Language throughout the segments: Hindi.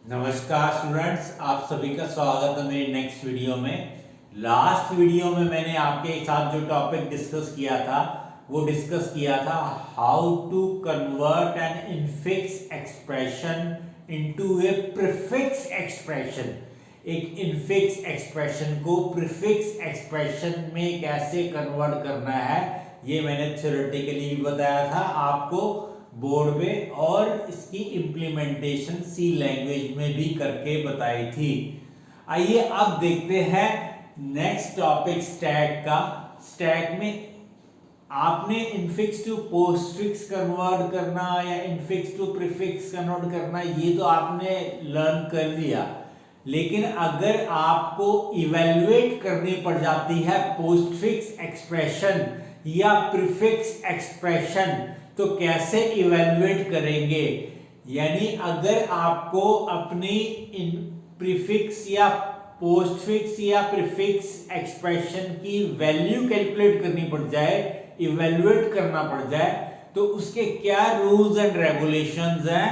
नमस्कार स्टूडेंट्स, आप सभी का स्वागत है मेरी नेक्स्ट वीडियो में। लास्ट वीडियो में मैंने आपके साथ जो टॉपिक डिस्कस किया था वो डिस्कस किया था how to convert an infix expression into a prefix expression. एक इनफिक्स एक्सप्रेशन को प्रीफिक्स एक्सप्रेशन में कैसे कन्वर्ट करना है ये मैंने थ्योरेटिकली भी बताया था आपको बोर्ड पे, और इसकी इम्प्लीमेंटेशन सी लैंग्वेज में भी करके बताई थी। आइए अब देखते हैं नेक्स्ट टॉपिक स्टैक का। स्टैक में आपने इनफिक्स टू पोस्टफिक्स कन्वर्ट करना या इनफिक्स टू प्रीफिक्स कन्वर्ट करना ये तो आपने लर्न कर लिया, लेकिन अगर आपको इवेल्युएट करनी पड़ जाती है पोस्टफिक्स एक्सप्रेशन या प्रीफिक्स एक्सप्रेशन तो कैसे इवेल्युएट करेंगे। यानी अगर आपको अपनी प्रीफिक्स या पोस्टफिक्स या प्रीफिक्स एक्सप्रेशन की वैल्यू कैलकुलेट करनी पड़ जाए, इवेल्युएट करना पड़ जाए, तो उसके क्या रूल्स एंड रेगुलेशंस हैं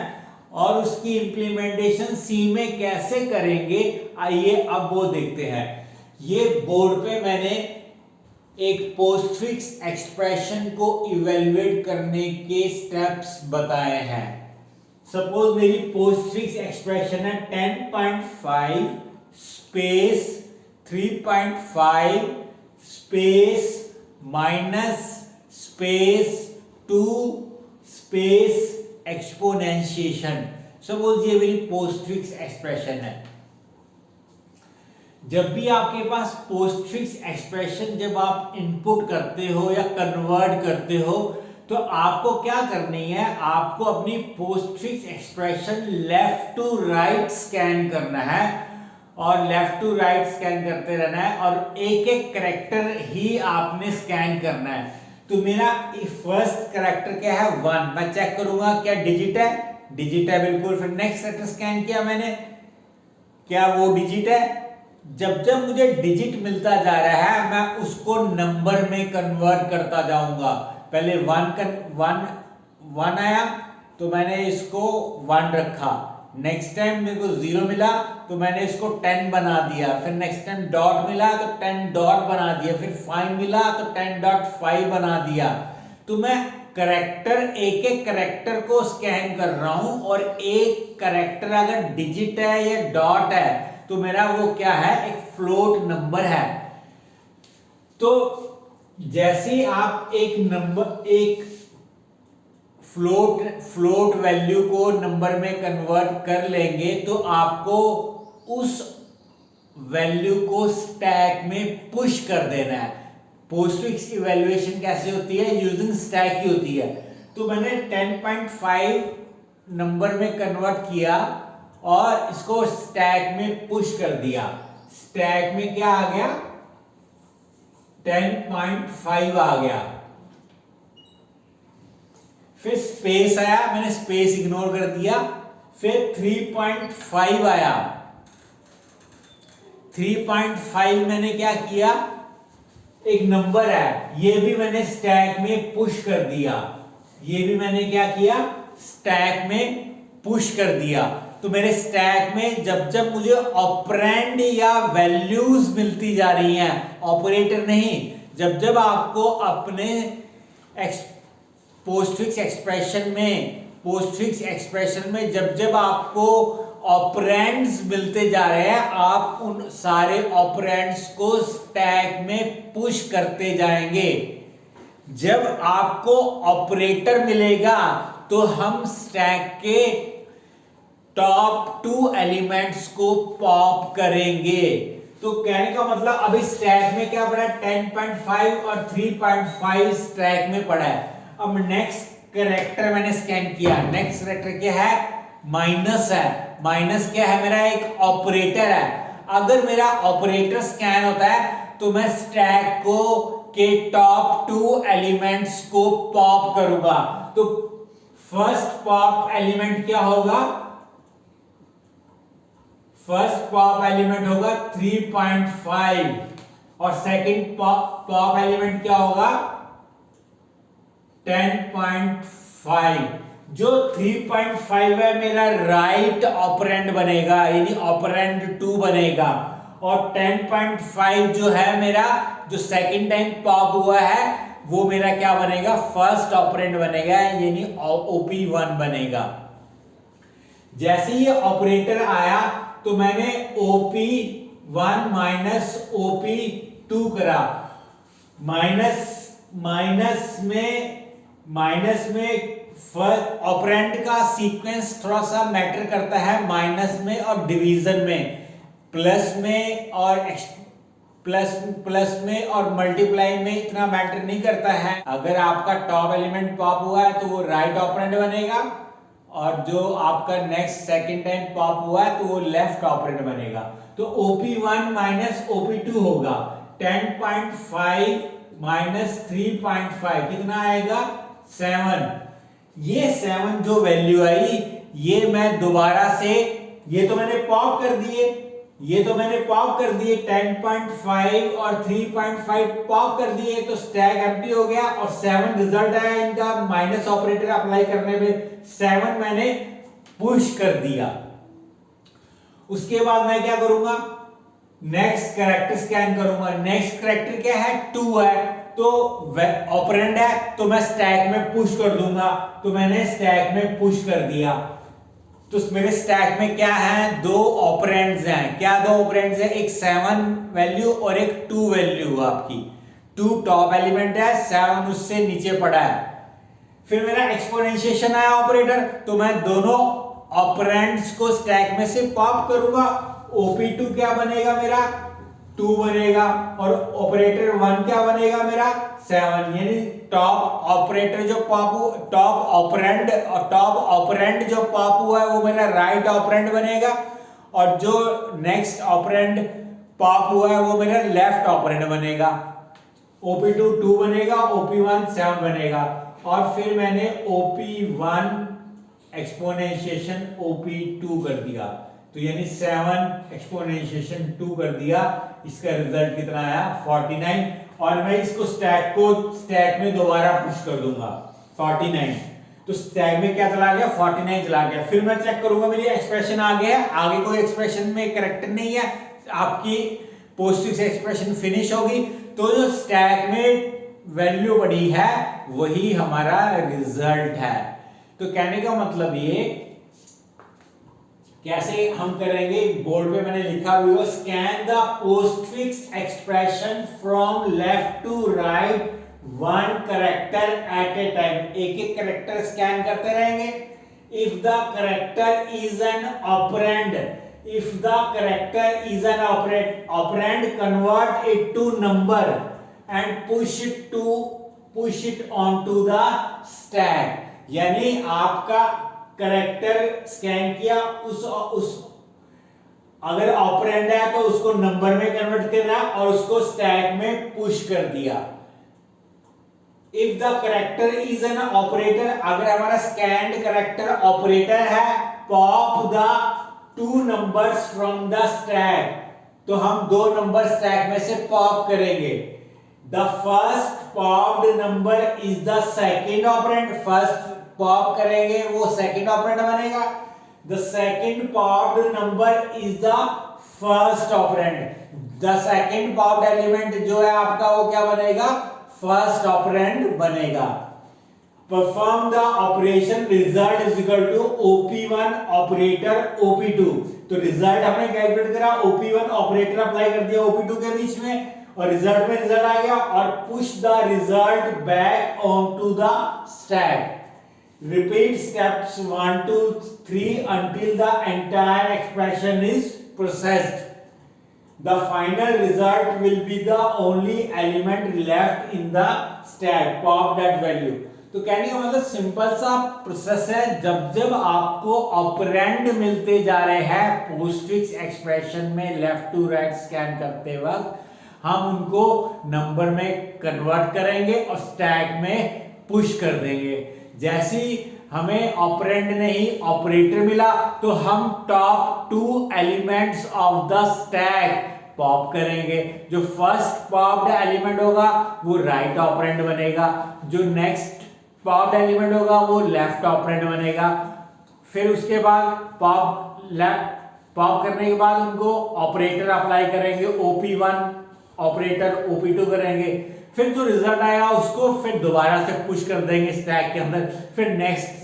और उसकी इंप्लीमेंटेशन सी में कैसे करेंगे, आइए अब वो देखते हैं। ये बोर्ड पे मैंने एक पोस्टफिक्स एक्सप्रेशन को इवेल्युएट करने के स्टेप्स बताए हैं। सपोज मेरी पोस्टफिक्स एक्सप्रेशन है 10.5 space 3.5 space minus space 2 space exponentiation. Suppose ये मेरी पोस्टफिक्स एक्सप्रेशन है। जब भी आपके पास पोस्टफिक्स एक्सप्रेशन जब आप इनपुट करते हो या कन्वर्ट करते हो तो आपको क्या करनी है, आपको अपनी postfix expression left to right scan करना है और लेफ्ट टू राइट स्कैन करते रहना है और एक एक कैरेक्टर ही आपने स्कैन करना है। तो मेरा फर्स्ट कैरेक्टर क्या है 1, मैं चेक करूंगा क्या डिजिट है, डिजिट है बिल्कुल। फिर नेक्स्ट कैरेक्टर स्कैन किया मैंने, क्या वो डिजिट है। जब जब मुझे डिजिट मिलता जा रहा है मैं उसको नंबर में कन्वर्ट करता जाऊंगा। पहले 1 आया तो मैंने इसको 1 रखा, नेक्स्ट टाइम मेरे को 0 मिला तो मैंने इसको 10 बना दिया, फिर नेक्स्ट टाइम डॉट मिला तो 10 डॉट बना दिया, फिर 5 मिला तो 10.5 बना दिया। तो मैं करेक्टर एक एक करेक्टर को स्कैन कर रहा हूं और एक करेक्टर अगर डिजिट है या डॉट है तो मेरा वो क्या है, एक फ्लोट नंबर है। तो जैसे ही आप एक फ्लोट वैल्यू को नंबर में कन्वर्ट कर लेंगे तो आपको उस वैल्यू को स्टैक में पुश कर देना है। पोस्टफिक्स इवैल्यूएशन कैसे होती है, यूजिंग स्टैक की होती है। तो मैंने 10.5 नंबर में कन्वर्ट किया और इसको स्टैक में पुश कर दिया। स्टैक में क्या आ गया, 10.5 आ गया। फिर स्पेस आया, मैंने स्पेस इग्नोर कर दिया। फिर 3.5 आया, 3.5 मैंने क्या किया, एक नंबर है, ये भी मैंने स्टैक में पुश कर दिया। ये भी मैंने क्या किया, स्टैक में पुश कर दिया। तो मेरे स्टैक में जब जब मुझे ऑपरेंड या वैल्यूज मिलती जा रही हैं, ऑपरेटर नहीं, जब जब आपको अपने पोस्टफिक्स एक्सप्रेशन में जब जब आपको ऑपरेंड्स मिलते जा रहे हैं, आप उन सारे ऑपरेंड्स को स्टैक में पुश करते जाएंगे। जब आपको ऑपरेटर मिलेगा तो हम स्टैक के टॉप 2 एलिमेंट्स को पॉप करेंगे। तो कहने का मतलब अभी स्टैक में क्या पड़ा है, 10.5 और 3.5 स्टैक में पड़ा है। अब नेक्स्ट कैरेक्टर मैंने स्कैन किया, नेक्स्ट कैरेक्टर क्या है, माइनस है। माइनस क्या है, मेरा एक ऑपरेटर है। अगर मेरा ऑपरेटर स्कैन होता है तो मैं स्टैक को के टॉप 2 एलिमेंट्स को पॉप करूंगा। तो फर्स्ट पॉप एलिमेंट क्या होगा, फर्स्ट पॉप एलिमेंट होगा 3.5 और सेकंड पॉप एलिमेंट क्या होगा 10.5। जो 3.5 है मेरा राइट ऑपरेंड बनेगा, यानी ऑपरेंड 2 बनेगा, और 10.5 जो है मेरा जो सेकंड टाइम पॉप हुआ है वो मेरा क्या बनेगा, फर्स्ट ऑपरेंड बनेगा, यानी OP1 बनेगा। जैसे ये ऑपरेटर आया तो मैंने OP1 माइनस OP2 करा, माइनस में ऑपरेंड का सीक्वेंस थोड़ा सा मैटर करता है माइनस में और डिवीजन में, प्लस में और मल्टीप्लाई में इतना मैटर नहीं करता है। अगर आपका टॉप एलिमेंट पॉप हुआ है तो वो राइट ऑपरेंड बनेगा, और जो आपका नेक्स्ट सेकंड टाइम पॉप हुआ है तो वो लेफ्ट ऑपरेंड बनेगा। तो OP1 माइनस OP2 होगा 10.5 माइनस 3.5 कितना आएगा, 7। ये 7 जो वैल्यू आई ये मैं दोबारा से, ये तो मैंने पॉप कर दिए, 10.5 और 3.5 पॉप कर दिए, तो स्टैक एम्प्टी हो गया और 7 रिजल्ट आया इनका। माइनस ऑपरेटर अप्लाई करने पे 7 मैंने पुश कर दिया। उसके बाद मैं क्या करूंगा, नेक्स्ट कैरेक्टर स्कैन करूंगा। नेक्स्ट कैरेक्टर क्या है, 2 है, तो ऑपरेंड है तो मैं स्टैक में पुश कर दूंगा, तो मैंने स्टैक में पुश कर दिया। तो मेरे स्टैक में क्या है, 2 ऑपरेंड्स हैं। क्या 2 ऑपरेंड्स हैं, एक 7 वैल्यू और एक 2 वैल्यू। आपकी 2 टॉप एलिमेंट है, 7 उससे नीचे पड़ा है। फिर मेरा एक्सपोनेंशिएशन आया ऑपरेटर, तो मैं दोनों ऑपरेंड्स को स्टैक में से पॉप करूंगा। OP2 क्या बनेगा मेरा, 2 बनेगा, और ऑपरेटर 1 क्या बनेगा मेरा, 7। यानी टॉप ऑपरेटर जो टॉप ऑपरेंड जो पॉप हुआ है वो मेरा राइट ऑपरेंड बनेगा, और जो नेक्स्ट ऑपरेंड पॉप हुआ है वो मेरा लेफ्ट ऑपरेंड बनेगा। OP2 2 बनेगा, OP1 7 बनेगा, और फिर मैंने OP1 एक्सपोनेंशिएशन OP2 कर दिया, तो यानी 7 एक्सपोनेंशिएशन 2 कर दिया। इसका रिजल्ट कितना आया, 49, और मैं इसको स्टैक में दोबारा पुश कर दूंगा 49। तो स्टैक में क्या चला गया, 49 चला गया। फिर मैं चेक करूंगा मेरी एक्सप्रेशन आ गया, आगे कोई एक्सप्रेशन में कैरेक्टर नहीं है, आपकी पोस्टफिक्स एक्सप्रेशन फिनिश होगी। तो जो स्टैक में वैल्यू पड़ी है वही हमारा रिजल्ट है। तो कहने का मतलब ये कैसे हम करेंगे, बोर्ड पे मैंने लिखा हुआ, scan the postfix expression from left to right 1 character at a time. एक एक कैरेक्टर स्कैन करते रहेंगे। If the character is an operand, operand convert it to number and push it on to the stack. यानी आपका कैरेक्टर स्कैन किया, उस अगर ऑपरेंड है तो उसको नंबर में कन्वर्ट करना और उसको स्टैक में पुश कर दिया। If the character is an operator, अगर हमारा स्कैन्ड कैरेक्टर ऑपरेटर है, pop the 2 numbers from the stack, तो हम 2 नंबर स्टैक में से पॉप करेंगे। The first popped number is the second operand, first pop करेंगे वो सेकंड ऑपरेंड बनेगा। The second popped number is the first operand, the second popped element जो है आपका वो क्या बनेगा, फर्स्ट ऑपरेंड बनेगा। Perform the operation, result is equal to OP1 operator OP2। तो रिजल्ट हमने कैलकुलेट करा, OP1 ऑपरेटर अप्लाई कर दिया OP2 के बीच में, और रिजल्ट में रिजल्ट आ गया, और push the result back on to the stack. Repeat steps 1 to 3 until the entire expression is processed. The final result will be the only element left in the stack. Pop that value. तो कहने का मतलब सिंपल सा प्रोसेस है। जब जब आपको ऑपरेंड मिलते जा रहे हैं पोस्टफिक्स एक्सप्रेशन में लेफ्ट टू राइट स्कैन करते वक्त, हम उनको नंबर में कन्वर्ट करेंगे और स्टैक में पुश कर देंगे। जैसे हमें ऑपरेंड नहीं ऑपरेटर मिला तो हम top 2 elements of the stack pop करेंगे। जो फर्स्ट पॉप्ड एलिमेंट होगा वो राइट ऑपरेंड बनेगा, जो नेक्स्ट पॉप्ड एलिमेंट होगा वो लेफ्ट ऑपरेंड बनेगा। फिर उसके बाद पॉप करने के बाद उनको ऑपरेटर अप्लाई करेंगे, OP1 ऑपरेटर OP2 करेंगे। फिर जो रिजल्ट आएगा उसको फिर दोबारा से पुश कर देंगे स्टैक के अंदर। फिर नेक्स्ट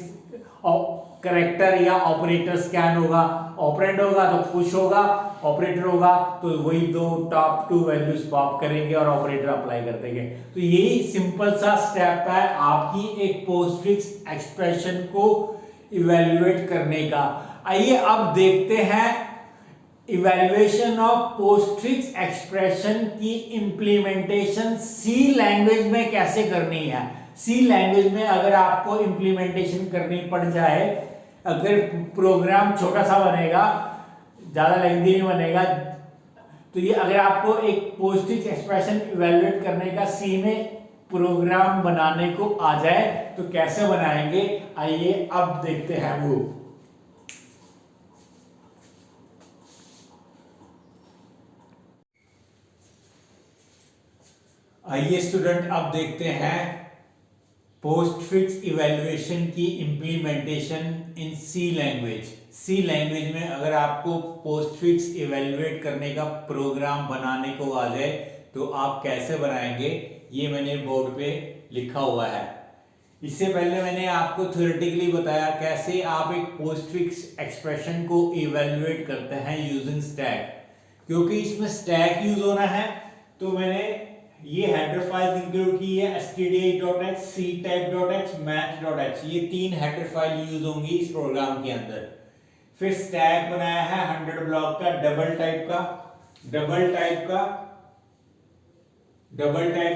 करेक्टर या ऑपरेटर स्कैन होगा, ऑपरेंड होगा तो पुश होगा, ऑपरेटर होगा तो वही दो टॉप 2 वैल्यूज पॉप करेंगे और ऑपरेटर अप्लाई कर देंगे। तो यही सिंपल सा स्टेप है आपकी एक पोस्टफिक्स एक्सप्रेशन को इवैल्यूएट करने का। आइए अब देखते हैं इवैल्यूएशन ऑफ पोस्टफिक्स एक्सप्रेशन की इंप्लीमेंटेशन सी लैंग्वेज में कैसे करनी है। सी लैंग्वेज में अगर आपको इंप्लीमेंटेशन करनी पड़ जाए, अगर प्रोग्राम छोटा सा बनेगा, ज्यादा लेंथी नहीं बनेगा, तो ये अगर आपको एक पोस्टफिक्स एक्सप्रेशन इवैल्यूएट करने का सी में प्रोग्राम बनाने को आ जाए तो कैसे बनाएंगे, आइए अब देखते हैं वो। आइए स्टूडेंट अब देखते हैं पोस्टफिक्स इवैल्यूएशन की implementation in C language. C language में अगर आपको पोस्टफिक्स इवैल्यूएट करने का प्रोग्राम बनाने को आ जाए तो आप कैसे बनाएंगे, ये मैंने बोर्ड पे लिखा हुआ है। इससे पहले मैंने आपको थ्योरेटिकली बताया कैसे आप एक पोस्टफिक्स एक्सप्रेशन को इवैल्यूएट करते हैं यूजिंग स्टैक। क्योंकि इसमें स्टैक यूज होना है तो मैंने ये हेडर फाइल इंक्लूड की है, std8.h, ctype.h, math.h, ये 3 हेडर फाइल यूज होंगी इस प्रोग्राम के अंदर। फिर स्टैक बनाया है 100 ब्लॉक का, डबल टाइप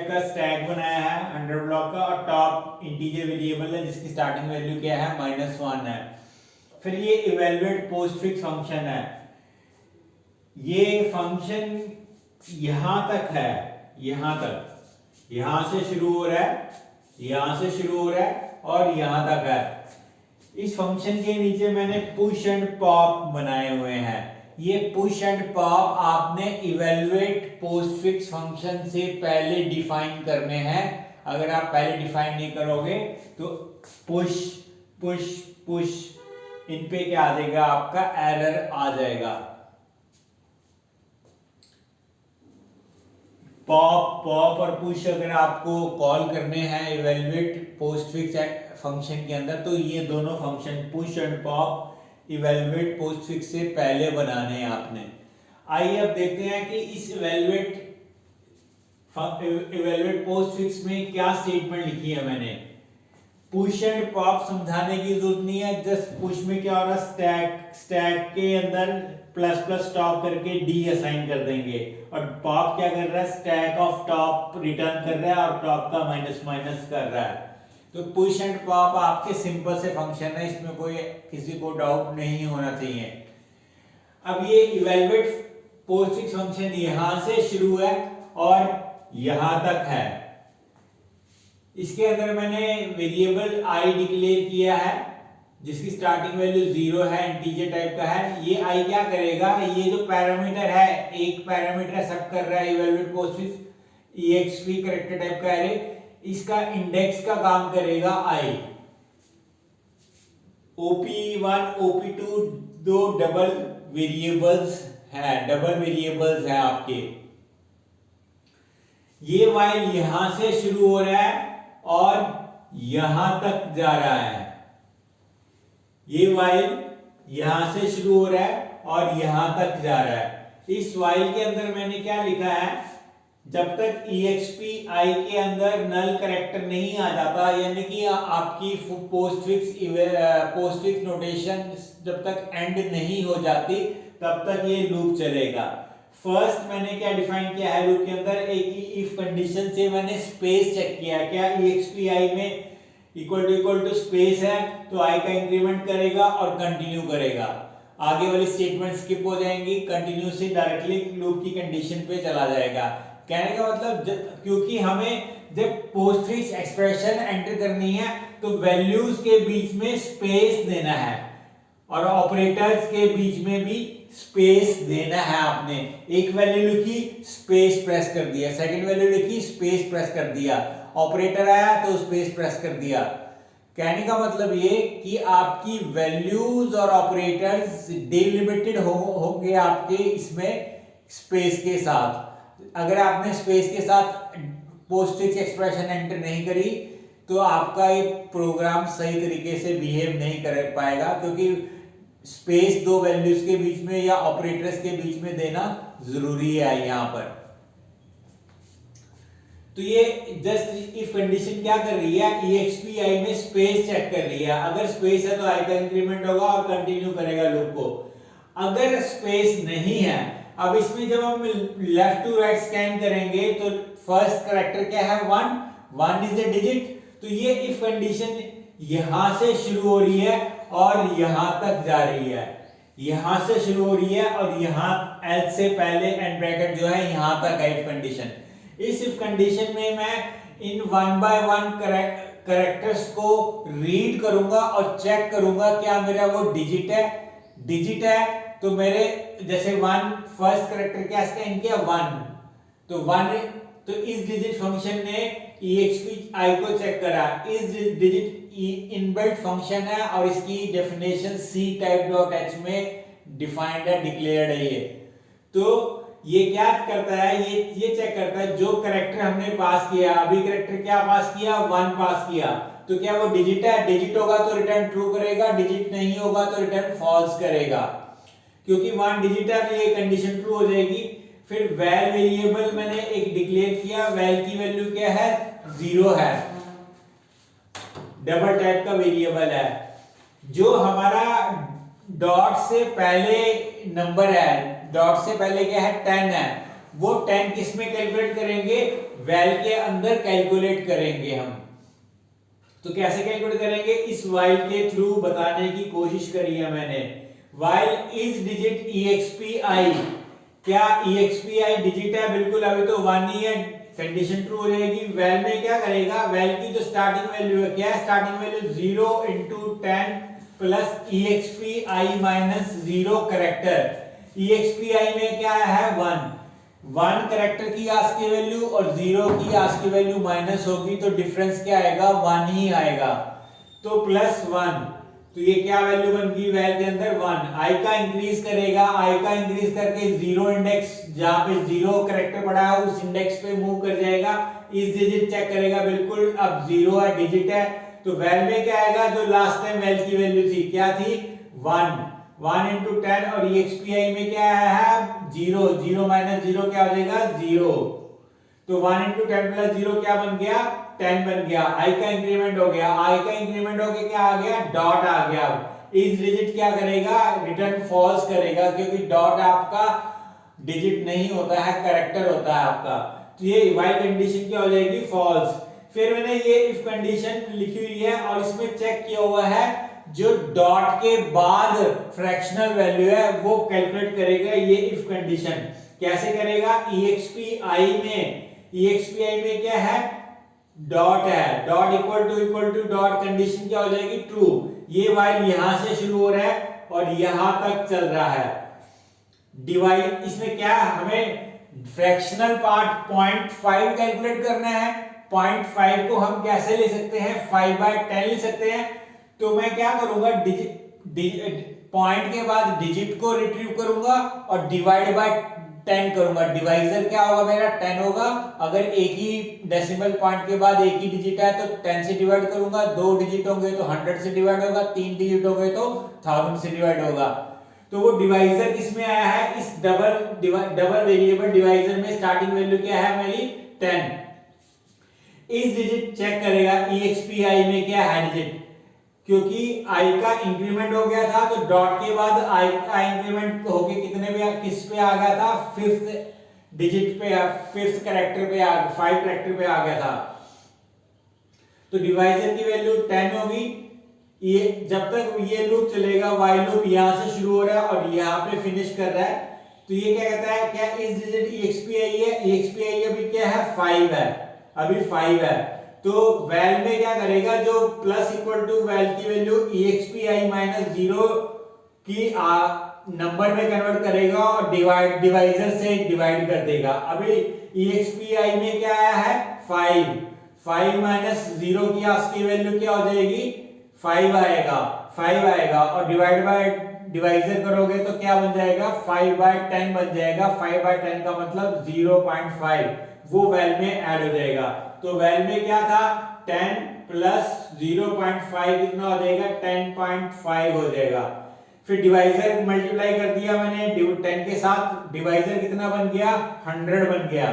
का स्टैक बनाया है 100 ब्लॉक का, और टॉप इंटीजर वेरिएबल है जिसकी स्टार्टिंग वैल्यू क्या है -1 है। फिर ये इवैल्यूएट पोस्टफिक्स फंक्शन है, ये फंक्शन यहां तक है, यहां से शुरू हो रहा है, और यहां तक है। इस फंक्शन के नीचे मैंने पुश एंड पॉप बनाए हुए हैं। ये पुश एंड पॉप आपने इवैल्यूएट पोस्टफिक्स फंक्शन से पहले डिफाइन करने हैं। अगर आप पहले डिफाइन नहीं करोगे तो पुश पुश पुश इन पे क्या आ जाएगा, आपका एरर आ जाएगा। पॉप और पुश अगर आपको कॉल करने हैं इवैल्यूएट पोस्टफिक्स फंक्शन के अंदर तो ये दोनों function push and pop evaluate postfix से पहले बनाने हैं आपने। आइए अब देखते हैं कि इस इवैल्यूएट पोस्टफिक्स में क्या स्टेटमेंट लिखी है मैंने। पुश एंड पॉप समझाने की जरूरत नहीं है, जस्ट पुश में क्या हो रहा है, स्टैक के अंदर प्लस प्लस टॉप करके डी असाइन कर देंगे, और पॉप क्या कर रहा है, स्टैक ऑफ टॉप रिटर्न कर रहा है और टॉप का माइनस माइनस कर रहा है। तो पुश एंड पॉप आपके सिंपल से फंक्शन है, इसमें कोई किसी को डाउट नहीं होना चाहिए। अब ये इवैल्यूएट पोस्टफिक्स फंक्शन यहां से शुरू है और यहां तक है। इसके अंदर मैंने वेरिएबल आई डिक्लेयर किया है जिसकी स्टार्टिंग वैल्यू 0 है, इंटीजर टाइप का है। ये आई क्या करेगा, ये जो पैरामीटर है, एक पैरामीटर सब कर रहा है evaluate postfix EXP character type का एरे, इसका इंडेक्स का काम करेगा आई। OP1 OP2 दो डबल वेरिएबल्स है आपके। ये वाइल यहां से शुरू हो रहा है और यहां तक जा रहा है। ये वाइल यहां से शुरू हो रहा है और यहां तक जा रहा है। इस वाइल के अंदर मैंने क्या लिखा है, जब तक EXP आई के अंदर नल कैरेक्टर नहीं आ जाता, यानी कि आपकी पोस्टफिक्स नोटेशन जब तक एंड नहीं हो जाती तब तक ये लूप चलेगा। फर्स्ट मैंने क्या डिफाइन किया है लूप के अंदर, एक इफ कंडीशन से मैंने स्पेस चेक किया, क्या EXP आई में इक्वल टू स्पेस है तो आई का इंक्रीमेंट करेगा और कंटिन्यू करेगा। आगे वाली स्टेटमेंट स्किप हो जाएंगी, कंटिन्यू से डायरेक्टली लूप की कंडीशन पे चला जाएगा। कहने का मतलब क्योंकि हमें जब पोस्टफिक्स एक्सप्रेशन एंटर करनी है तो वैल्यूज के बीच में स्पेस देना है और ऑपरेटर्स के बीच में भी स्पेस देना है। आपने एक वैल्यू लिखी, स्पेस प्रेस कर दिया, सेकंड वैल्यू लिखी, स्पेस प्रेस कर दिया, ऑपरेटर आया तो स्पेस प्रेस कर दिया। कहने का मतलब ये कि आपकी वैल्यूज और ऑपरेटर्स डिलिमिटेड होंगे आपके इसमें स्पेस के साथ। अगर आपने स्पेस के साथ पोस्टफिक्स एक्सप्रेशन एंटर नहीं करी तो आपका ये प्रोग्राम सही तरीके से बिहेव नहीं कर पाएगा, क्योंकि स्पेस दो वैल्यूज के बीच में या ऑपरेटर्स के बीच में देना जरूरी है यहां पर। तो ये जस्ट इफ कंडीशन क्या कर रही है, EXPI में स्पेस चेक कर रही है। अगर स्पेस है तो i का इंक्रीमेंट होगा और कंटिन्यू करेगा लूप को। अगर स्पेस नहीं है, अब इसमें जब हम लेफ्ट टू राइट स्कैन करेंगे तो फर्स्ट कैरेक्टर क्या है, 1 इज ए डिजिट। तो ये इफ कंडीशन यहां से शुरू हो रही है और यहां तक जा रही है, यहां से शुरू हो रही है और यहां एल्स से पहले एंड ब्रैकेट जो है यहां तक है इफ कंडीशन। इस इफ कंडीशन में मैं इन 1 बाय 1 कैरेक्टर्स को रीड करूंगा और चेक करूंगा क्या मेरा वो डिजिट है। तो मेरे जैसे 1 फर्स्ट कैरेक्टर क्या स्कैन किया 1, तो 1, तो इस डिजिट फंक्शन ने EXPI को चेक करा। इस डिजिट इनबिल्ट फंक्शन है और इसकी डेफिनेशन ctype.h में डिफाइंड है, डिक्लेयर्ड है ये। तो ये क्या करता है, ये चेक करता है जो कैरेक्टर हमने पास किया, अभी कैरेक्टर क्या पास किया, 1 पास किया, तो क्या वो डिजिट है, डिजिट होगा तो रिटर्न ट्रू करेगा, डिजिट नहीं होगा तो रिटर्न फॉल्स करेगा। क्योंकि 1 डिजिट है तो ये कंडीशन ट्रू हो जाएगी। फिर वैल वेरिएबल मैंने एक डिक्लेयर किया, वैल की वैल्यू क्या है, 0 है, डबल टाइप का वेरिएबल है। जो हमारा डॉट से पहले नंबर है, डॉट से पहले क्या है 10 है, वो 10 किस में कैलकुलेट करेंगे, वैल के अंदर कैलकुलेट करेंगे हम। तो कैसे कैलकुलेट करेंगे, इस वाइल के थ्रू बताने की कोशिश करी है मैंने। वाइल इज डिजिट EXPI, क्या EXPI डिजिट है, बिल्कुल अभी तो 1 ही है, कंडीशन ट्रू हो जाएगी। वैल में क्या करेगा, वैल की जो स्टार्टिंग वैल्यू है, क्या है starting value, 0 × 10 plus EXPI minus 0 character. EXPI में क्या है 1 कैरेक्टर की आस्की वैल्यू और 0 की आस्की वैल्यू माइनस होगी तो डिफरेंस क्या आएगा, 1 ही आएगा। तो +1, तो ये क्या वैल्यू बन गई वैल के अंदर 1। i का इंक्रीज करेगा, i का इंक्रीज करके 0 इंडेक्स जहां पे 0 कैरेक्टर पड़ा है उस इंडेक्स पे मूव कर जाएगा। इस डिजिट चेक करेगा, बिल्कुल अब 0 है, डिजिट है, तो वैल में क्या आएगा, जो लास्ट टाइम वैल की वैल्यू थी क्या थी 1 × 10 और EXPI में क्या है 0, 0 माइनस 0 क्या हो जाएगा 0। तो 1 × 10 + 0 क्या बन गया, 10 बन गया। i का इंक्रीमेंट हो गया, i का इंक्रीमेंट होके क्या आ गया, डॉट आ गया। इस डिजिट क्या करेगा, रिटर्न फॉल्स करेगा, क्योंकि डॉट आपका डिजिट नहीं होता है, कैरेक्टर होता है आपका। तो ये वाइल कंडीशन क्या हो जाएगी, फॉल्स। फिर मैंने ये इफ कंडीशन लिखी हुई है और इसमें चेक किया हुआ है जो डॉट के बाद फ्रैक्शनल वैल्यू है वो कैलकुलेट करेगा ये इफ कंडीशन। कैसे करेगा, EXPI में क्या है, डॉट है, dot equal to dot condition क्या हो जाएगी, ट्रू। ये वाइल यहां से शुरू हो रहा है और यहां तक चल रहा है। डिवाइड, इसमें क्या हमें फ्रैक्शनल पार्ट 0.5 कैलकुलेट करना है। 0.5 को हम कैसे ले सकते हैं, 5/10 ले सकते हैं। तो मैं क्या करूंगा, पॉइंट के बाद डिजिट को रिट्रीव करूंगा और डिवाइड बाय 10 करूंगा। डिवाइजर क्या होगा मेरा 10 होगा। अगर एक ही डेसिमल पॉइंट के बाद एक ही डिजिट है तो 10 से डिवाइड करूंगा, 2 डिजिट होंगे तो 100 से डिवाइड होगा, 3 डिजिट होंगे तो 1000 से डिवाइड होगा। तो वो डिवाइजर किसमें आया है, इस डबल वेरिएबल डिवाइजर में स्टार्टिंग वैल्यू क्या है मेरी 10। इस डिजिट चेक करेगा EXPI में क्या है डिजिट, क्योंकि i का इंक्रीमेंट हो गया था तो डॉट के बाद i का इंक्रीमेंट होके कितने पे किस पे आ गया था, 5th डिजिट पे, 5th कैरेक्टर पे 5 कैरेक्टर पे आ गया था। तो डिवाइजर की वैल्यू 10 होगी। ये जब तक ये लूप चलेगा, व्हाइल लूप यहां से शुरू हो रहा है और यहां पे फिनिश कर रहा है। तो ये क्या कहता है, क्या इस डिजिट EXPI है, EXPI अभी क्या है 5 है, अभी 5 है। तो वैल में क्या करेगा, जो प्लस इक्वल टू वैल की वैल्यू EXPI माइनस 0 की नंबर में कन्वर्ट करेगा और डिवाइजर से डिवाइड कर देगा। अभी EXPI में क्या आया है 5 5 माइनस 0 किया, उसकी वैल्यू क्या हो जाएगी 5 आएगा, 5 आएगा। और डिवाइड बाय डिवाइजर करोगे तो क्या बन जाएगा 5/10 बन जाएगा। 5/10 का मतलब 0.5 वो वैल में ऐड हो जाएगा। तो वैल में क्या था 10 प्लस 0.5 कितना हो जाएगा 10.5 हो जाएगा। फिर डिवाइजर मल्टीप्लाई कर दिया मैंने 10 के साथ, डिवाइजर कितना बन गया 100 बन गया।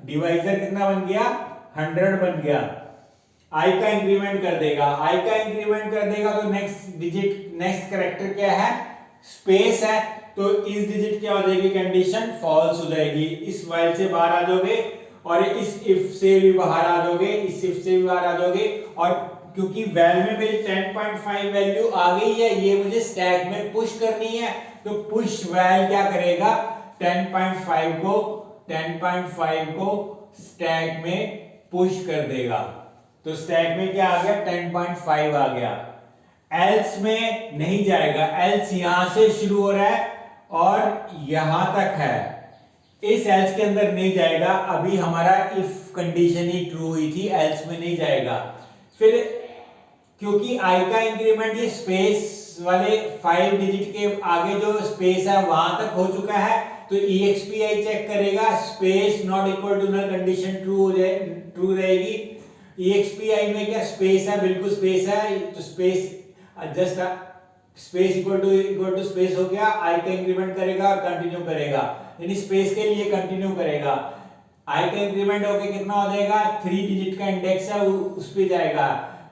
डिवाइजर कितना बन गया 100 बन गया। आई का इंक्रीमेंट कर देगा, आई का इंक्रीमेंट कर देगा तो नेक्स्ट डिजिट नेक्स्ट कैरेक्टर क्या है स्पेस है। तो इस डिजिट क्या हो जाएगी कंडीशन फॉल्स हो जाएगी। इस वाइल से बाहर आ जाओगे और इस इफ से भी बाहर आ जाओगे, इस इफ से भी बाहर आ जाओगे। और क्योंकि वैल में मेरी 10.5 वैल्यू आ गई है, ये मुझे स्टैक में पुश करनी है, तो पुश वैल क्या करेगा 10.5 को स्टैक में पुश कर देगा। तो स्टैक में क्या आ गया 10.5 आ गया। एल्स में नहीं जाएगा, एल्स यहां से शुरू हो रहा है और यहां तक है, इस एल्स के अंदर नहीं जाएगा। अभी हमारा इफ कंडीशन ही ट्रू हुई थी, एल्स में नहीं जाएगा। फिर क्योंकि आई का इंक्रीमेंट ये स्पेस वाले 5 डिजिट के आगे जो स्पेस है वहां तक हो चुका है, तो EXPI चेक करेगा, space not equal to null condition true रहेगी। EXPI में क्या स्पेस है, बिल्कुल स्पेस है, तो space just space equal to space हो गया। आई का इंक्रीमेंट करेगा और कंटिन्यू करेगा, यानी स्पेस के लिए कंटिन्यू करेगा। आई का इंक्रीमेंट होके कितना हो जाएगा 3 डिजिट का इंडेक्स है उस पे जाएगा।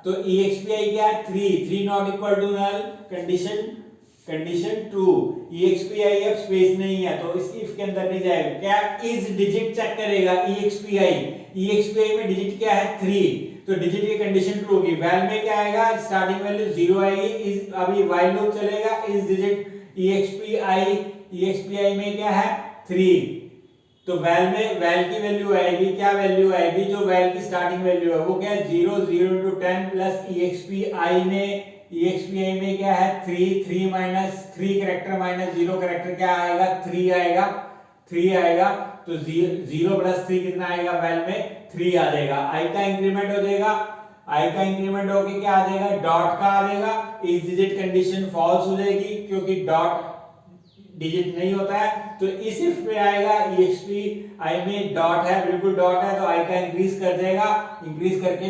तो EXPI क्या है 3 not equal to null condition true. EXPI अब स्पेस नहीं है तो इस इफ के अंदर नहीं जाएगा। क्या इस डिजिट चेक करेगा EXPI में डिजिट क्या है 3, तो डिजिट की कंडीशन ट्रू होगी। वैल में क्या आएगा स्टार्टिंग वैल्यू 0 आएगी। इस अभी व्हाइल लूप चलेगा, इस डिजिट EXPI में क्या है 3, तो वैल में वैल की वैल्यू आएगी, क्या वैल्यू आएगी जो वैल की स्टार्टिंग वैल्यू है वो क्या है 0 into 10 प्लस EXPI में क्या है 3 माइनस 3 कैरेक्टर माइनस 0 कैरेक्टर क्या आएगा 3 आएगा। तो 0 प्लस 3 कितना आएगा वैल में 3 आ जाएगा। आई का इंक्रीमेंट हो जाएगा, आई का इंक्रीमेंट होके क्या आ जाएगा डॉट का आ जाएगा। इस डिजिट कंडीशन फॉल्स हो जाएगी क्योंकि डॉट डिजिट नहीं होता है, तो इस इफ पे आएगा EXPI में डॉट है, बिल्कुल डॉट है, तो आई का इंक्रीज कर देगा, इंक्रीज करके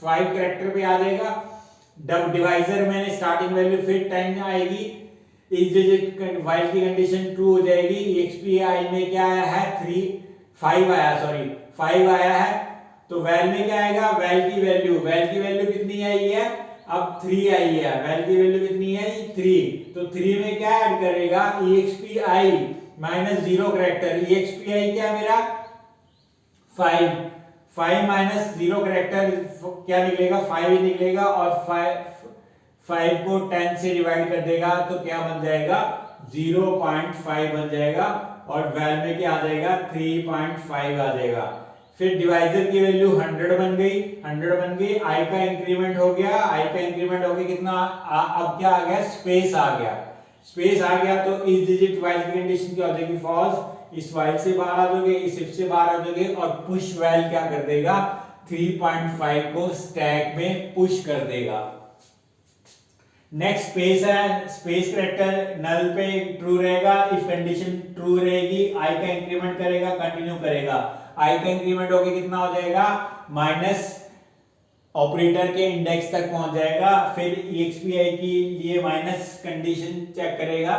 5 कैरेक्टर पे आ जाएगा। डब डिवाइजर में स्टार्टिंग वैल्यू फिर 10 आएगी, इस डिजिट वाइल की कंडीशन ट्रू हो जाएगी। EXPI में क्या आया है 5 आया है, तो वैल में क्या आएगा वैल की वैल्यू कितनी आई है अब 3 आई है। वैल की वैल्यू कितनी है 3, तो 3 में क्या ऐड करेगा EXPI माइनस 0 कैरेक्टर। EXPI क्या मेरा 5 माइनस 0 कैरेक्टर क्या निकलेगा 5 ही निकलेगा, और 5 को 10 से डिवाइड कर देगा तो क्या बन जाएगा 0.5 बन जाएगा, और वैल में क्या आ जाएगा 3.5 आ जाएगा। फिर डिवाइजर की वैल्यू 100 बन गई। आई का इंक्रीमेंट हो गया, कितना अब क्या आ गया स्पेस आ गया। तो इस डिजिट वाइल की कंडीशन क्या हो जाएगी फॉल्स। इस वाइल से बाहर आ जाओगे, इस इफ से बाहर आ जाओगे, और पुश वाइल क्या कर देगा 3.5 को स्टैक में पुश कर देगा। नेक्स्ट स्पेस है, स्पेस कैरेक्टर नल पे ट्रू रहेगा, इफ कंडीशन ट्रू रहेगी, आई का इंक्रीमेंट करेगा, कंटिन्यू करेगा। आई का इंक्रीमेंट होके कितना हो जाएगा माइनस ऑपरेटर के इंडेक्स तक पहुंच जाएगा। फिर EXPI की ये माइनस कंडीशन चेक करेगा,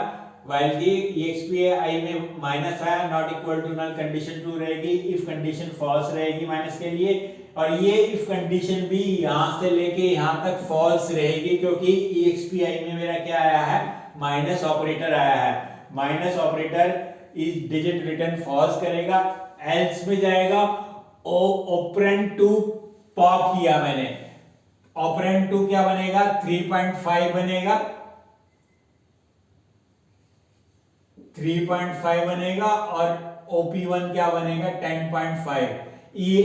वाइल की EXPI में माइनस है, not equal to null condition true रहेगी, इफ कंडीशन फॉल्स रहेगी माइनस के लिए, और ये इफ कंडीशन भी यहां से लेके यहां तक फॉल्स रहेगी क्योंकि EXPI में मेरा क्या आया है माइनस ऑपरेटर आया है। माइनस ऑपरेटर इस डिजिट रिटर्न फॉल्स करेगा, एल्स में जाएगा। ऑपरेंड 2 पॉप किया मैंने, ऑपरेंड 2 क्या बनेगा 3.5 बनेगा, 3.5 बनेगा, और OP1 क्या बनेगा 10.5। ये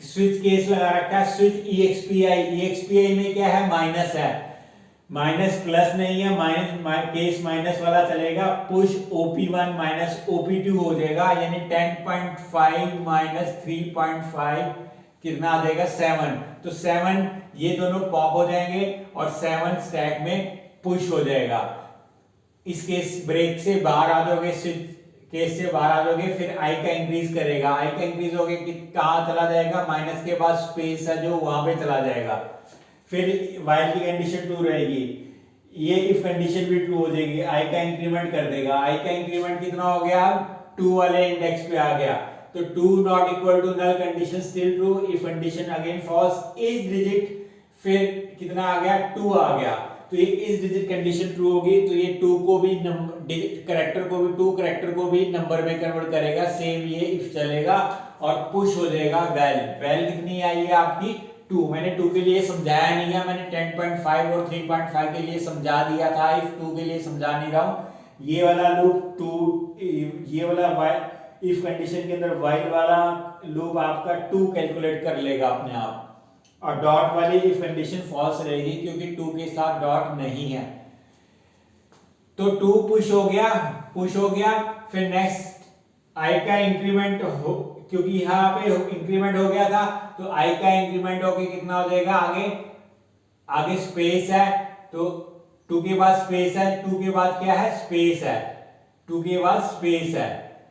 स्विच केस लगा रखा है, स्विच EXPI में क्या है माइनस प्लस नहीं है, केस माइनस वाला चलेगा। पुश OP1 माइनस OP2 हो जाएगा, यानी 10.5 माइनस 3.5 कितना आ जाएगा 7। तो 7 ये दोनों पॉप हो जाएंगे और 7 स्टैक में पुश हो जाएगा। इस केस ब्रेक से बाहर आ जाओगे, स्विच केस से बाहर आ जाओगे, फिर आई का इंक्रीज करेगा। आई का इंक्रीज हो गया कि कहां चला जाएगा, माइनस के बाद स्पेस है जो वहां पे चला जाएगा। फिर वाइल की कंडीशन ट्रू रहेगी, ये इफ कंडीशन भी ट्रू हो जाएगी, आई का इंक्रीमेंट कर देगा। आई का इंक्रीमेंट कितना हो गया, 2 वाले इंडेक्स पे आ गया। तो 2 not equal to null condition still true, if condition again false, is digit फिर कितना आ गया, 2 आ गया। तो ये इस डिजिट कंडीशन ट्रू होगी तो ये 2 को भी करेक्टर को भी 2 करेक्टर को भी नंबर में कन्वर्ट करेगा। सेम ये इफ चलेगा और पुश हो जाएगा वैल। वैल कितनी आई है आपकी 2। मैंने 2 के लिए समझाया नहीं है, मैंने 10.5 और 3.5 के लिए समझा दिया था, इफ 2 के लिए समझा नहीं रहा हूं। ये वाला लूप 2, ये वाला वाइल इफ कंडीशन के अंदर वाइल वाला लूप आपका 2 कैलकुलेट कर लेगा अपने आप, और डॉट वाली इफ कंडीशन फॉल्स रहेगी क्योंकि 2 के साथ डॉट नहीं है। तो 2 पुश हो गया। फिर नेक्स्ट आई का इंक्रीमेंट हो, क्योंकि यहां पे इंक्रीमेंट हो गया था तो आई का इंक्रीमेंट होके कितना हो जाएगा, आगे स्पेस है तो 2 के बाद स्पेस है, 2 के बाद क्या है, स्पेस है, 2 के बाद स्पेस है।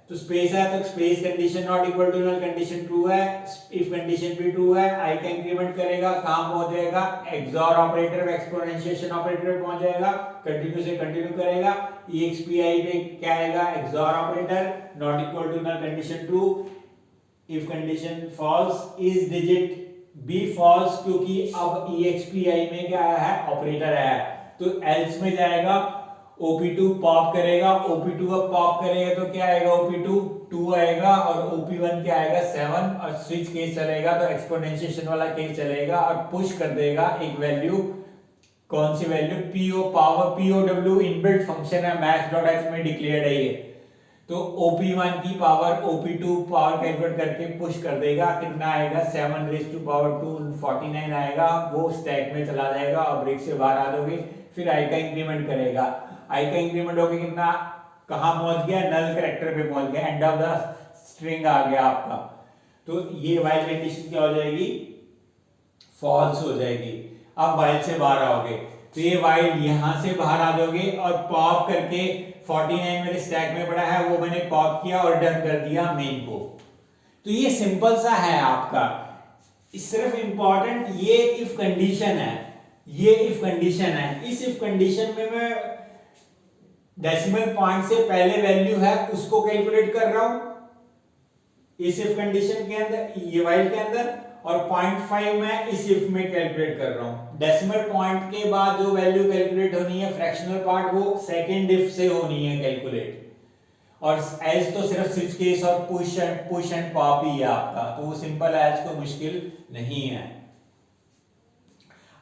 तो स्पेस है तो space condition not equal to null condition true है, इफ कंडीशन भी ट्रू है। आई का इंक्रीमेंट करेगा, कहां पहुंच जाएगा, एक्सओर ऑपरेटर एक्सपोनेंशिएशन ऑपरेटर पे पहुंच जाएगा, कंटिन्यू से कंटिन्यू करेगा। EXPI पे क्या आएगा, XOR operator not equal to null condition true, if condition false, is digit be false, क्योंकि अब EXPI में क्या आया है, ऑपरेटर आया है। तो एल्स में जाएगा, OP2 पॉप करेगा, OP2 अब पॉप करेगा तो क्या आएगा, OP2 2 आएगा और OP1 क्या आएगा 7, और स्विच केस चलेगा तो एक्सपोनेंशिएशन वाला केस चलेगा और पुश कर देगा एक वैल्यू। कौन सी value, PO power, POW inbuilt function है, maths.h में डिक्लेयर्ड है ये। तो OP1 की पावर OP2 पावर कैलकुलेट करके पुश कर देगा, कितना आएगा 7 रेज़ टू पावर 2 49 आएगा, वो स्टैक में चला जाएगा और ब्रेक से बाहर आ जाओगे। फिर आई का इंक्रीमेंट करेगा, आई का इंक्रीमेंट होकर कितना, कहां पहुंच गया, नल कैरेक्टर पे पहुंच गया, एंड ऑफ द स्ट्रिंग आ गया आपका। तो ये वाइल कंडीशन क्या हो जाएगी, फॉल्स हो जाएगी। अब वाइल से बाहर आओगे तो ये वाइल यहां से बाहर आ जाओगे और पॉप करके 49 मेरे स्टैक में पड़ा है वो मैंने पॉप किया और डन कर दिया मेन को। तो ये सिंपल सा है आपका, सिर्फ इंपॉर्टेंट ये इफ कंडीशन है, ये इफ कंडीशन है। इस इफ कंडीशन में मैं डेसिमल पॉइंट से पहले वैल्यू है उसको कैलकुलेट कर रहा हूं इस इफ कंडीशन के अंदर, ये वाइल के अंदर, और 0.5 मैं इस इफ में कैलकुलेट कर रहा हूं। डेसिमल पॉइंट के बाद जो वैल्यू कैलकुलेट होनी है फ्रैक्शनल पार्ट, वो सेकंड इफ से होनी है कैलकुलेट, और एल्स तो सिर्फ स्विच केस और पुश एंड पॉप ही है आपका, तो वो सिंपल है, एल्स कोई मुश्किल नहीं है।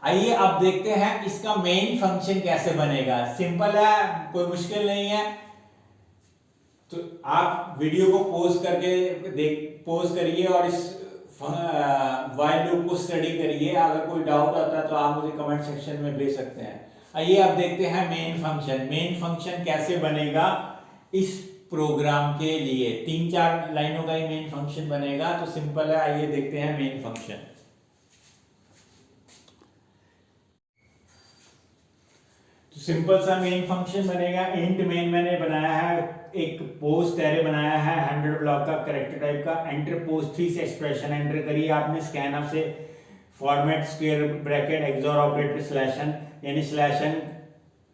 आइए अब देखते हैं इसका मेन फंक्शन कैसे बनेगा। सिंपल है, कोई मुश्किल नहीं है। तो आप वीडियो को पॉज करिए और इस वाइल लूप को स्टडी करिए। अगर कोई डाउट आता है तो आप मुझे कमेंट सेक्शन में भेज सकते हैं। आइए अब देखते हैं मेन फंक्शन। मेन फंक्शन कैसे बनेगा इस प्रोग्राम के लिए, 3-4 लाइनों का ही मेन फंक्शन बनेगा, तो सिंपल है। आइए देखते हैं मेन फंक्शन। तो सिंपल सा मेन फंक्शन बनेगा। इंट मेन मैंने बनाया है, एक पोस्ट एरे बनाया है 100 ब्लॉक का कैरेक्टर टाइप का। एंटर पोस्ट 3 से एक्सप्रेशन एंटर करिए आपने, स्कैनफ से format square bracket XOR operator slash n, यानी स्लैशन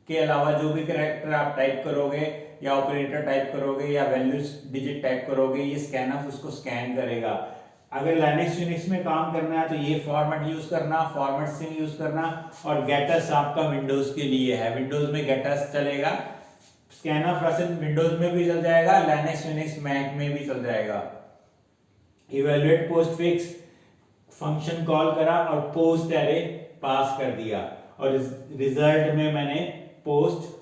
के अलावा जो भी कैरेक्टर आप टाइप करोगे या ऑपरेटर टाइप करोगे या वैल्यूज डिजिट टाइप करोगे, ये स्कैनफ उसको स्कैन करेगा। अगर लिनक्स यूनिक्स में काम करना है तो ये फॉर्मेट यूज करना, फॉर्मेट सिंग यूज करना, और गेटस आपका विंडोज के लिए है, विंडोज में गेटस चलेगा। स्कैनफ वैसे विंडोज में भी चल जाएगा, लिनक्स यूनिक्स मैक में भी चल जाएगा। इवैल्यूएट पोस्टफिक्स फंक्शन कॉल करा और पोस्ट एरे पास कर दिया, और रिजल्ट में मैंने पोस्ट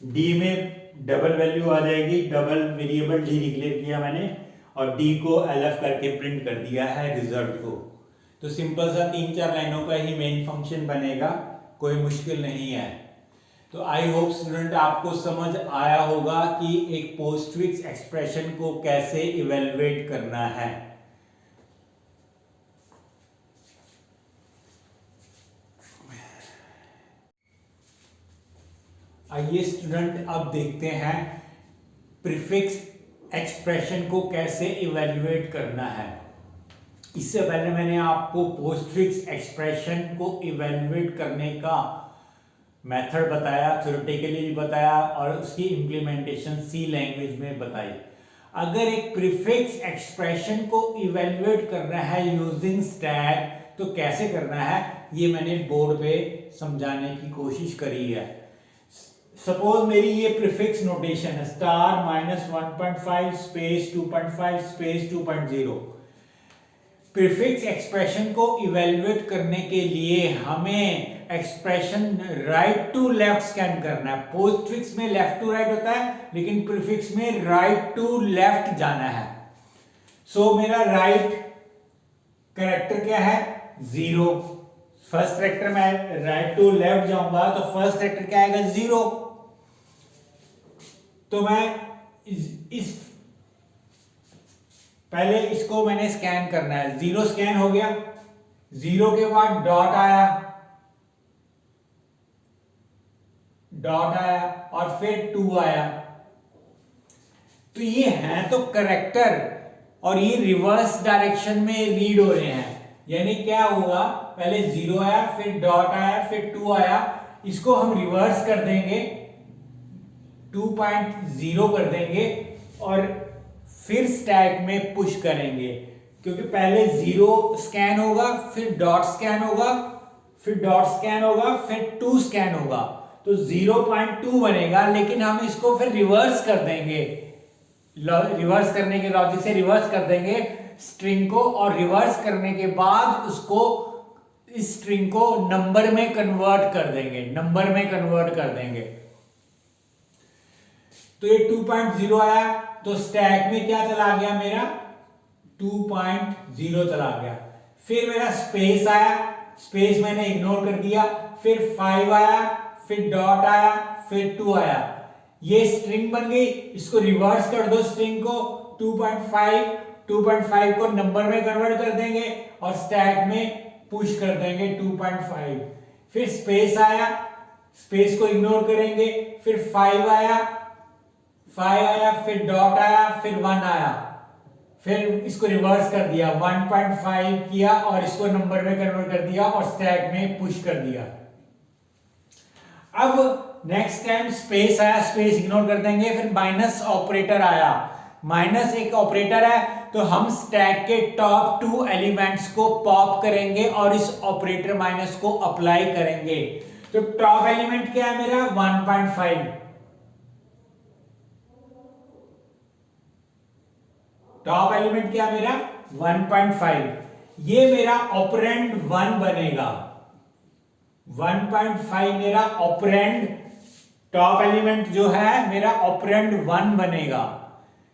डी में डबल वैल्यू आ जाएगी, डबल वेरिएबल डी डिक्लेयर किया मैंने और डी को एलएफ करके प्रिंट कर दिया है रिजल्ट को। तो सिंपल सा 3-4 लाइनों का ही मेन फंक्शन बनेगा, कोई मुश्किल नहीं है। तो आई होप स्टूडेंट आपको समझ आया होगा कि एक पोस्टफिक्स एक्सप्रेशन को कैसे इवेलुएट करना है। आइए स्टूडेंट अब देखते हैं प्रीफिक्स एक्सप्रेशन को कैसे इवेलुएट करना है। इससे पहले मैंने आपको पोस्टफिक्स एक्सप्रेशन को इवेलुएट करने का मेथड बताया, थ्योरेटिकली भी बताया और उसकी इम्प्लीमेंटेशन सी लैंग्वेज में बताई। अगर एक प्रीफिक्स एक्सप्रेशन को इवेलुएट करना है यूजिंग स्टैक तो कैसे करना है ये मैंने बोर्ड पे समझाने की कोशिश करी है। सपोज मेरी ये प्रीफिक्स नोटेशन है star -1.5 space 2.5 space 2.0। Prefix expression को इवेलुएट करने के लिए हमें expression right to left scan करना है। पोस्टफिक्स में लेफ्ट टू राइट होता है लेकिन प्रीफिक्स में राइट टू लेफ्ट जाना है। सो मेरा राइट कैरेक्टर क्या है 0। फर्स्ट कैरेक्टर में राइट टू लेफ्ट जाऊंगा तो फर्स्ट कैरेक्टर क्या आएगा 0। तो मैं इस पहले इसको मैंने स्कैन करना है। 0 स्कैन हो गया, 0 के बाद डॉट आया और फिर 2 आया। तो ये हैं तो करेक्टर और ये रिवर्स डायरेक्शन में रीड हो रहे हैं। यानी क्या हुआ, पहले 0 आया फिर डॉट आया फिर 2 आया, इसको हम रिवर्स कर देंगे 2.0 कर देंगे और फिर स्टैक में पुश करेंगे। क्योंकि पहले 0 स्कैन होगा फिर डॉट स्कैन होगा फिर डॉट स्कैन होगा फिर 2 स्कैन होगा तो 0.2 बनेगा। लेकिन हम इसको फिर रिवर्स कर देंगे, रिवर्स करने के लॉजिक से रिवर्स कर देंगे स्ट्रिंग को और रिवर्स करने के बाद उसको इस स्ट्रिंग को नंबर में कन्वर्ट कर देंगे, तो ये 2.0 आया तो स्टैक में क्या चला गया मेरा 2.0 चला गया। फिर मेरा स्पेस आया, स्पेस मैंने इग्नोर कर दिया, फिर 5 आया फिर डॉट आया फिर 2 आया, ये स्ट्रिंग बन गई। इसको रिवर्स कर दो स्ट्रिंग को 2.5 को नंबर में कन्वर्ट कर देंगे और स्टैक में पुश कर देंगे 2.5। फिर स्पेस आया, स्पेस को इग्नोर करेंगे, फिर 5 आया फिर डॉट आया फिर 1 आया, फिर इसको रिवर्स कर दिया 1.5 किया और इसको नंबर में कन्वर्ट कर दिया और स्टैक में पुश कर दिया। अब नेक्स्ट टाइम स्पेस आया, स्पेस इग्नोर कर देंगे, फिर माइनस ऑपरेटर आया, माइनस एक ऑपरेटर है तो हम स्टैक के टॉप 2 एलिमेंट्स को पॉप करेंगे और इस ऑपरेटर माइनस को अप्लाई करेंगे। तो टॉप एलिमेंट क्या है मेरा 1.5, टॉप एलिमेंट क्या मेरा 1.5, ये मेरा ऑपरेंड 1 बनेगा। 1.5 मेरा ऑपरेंड, टॉप एलिमेंट जो है मेरा ऑपरेंड 1 बनेगा।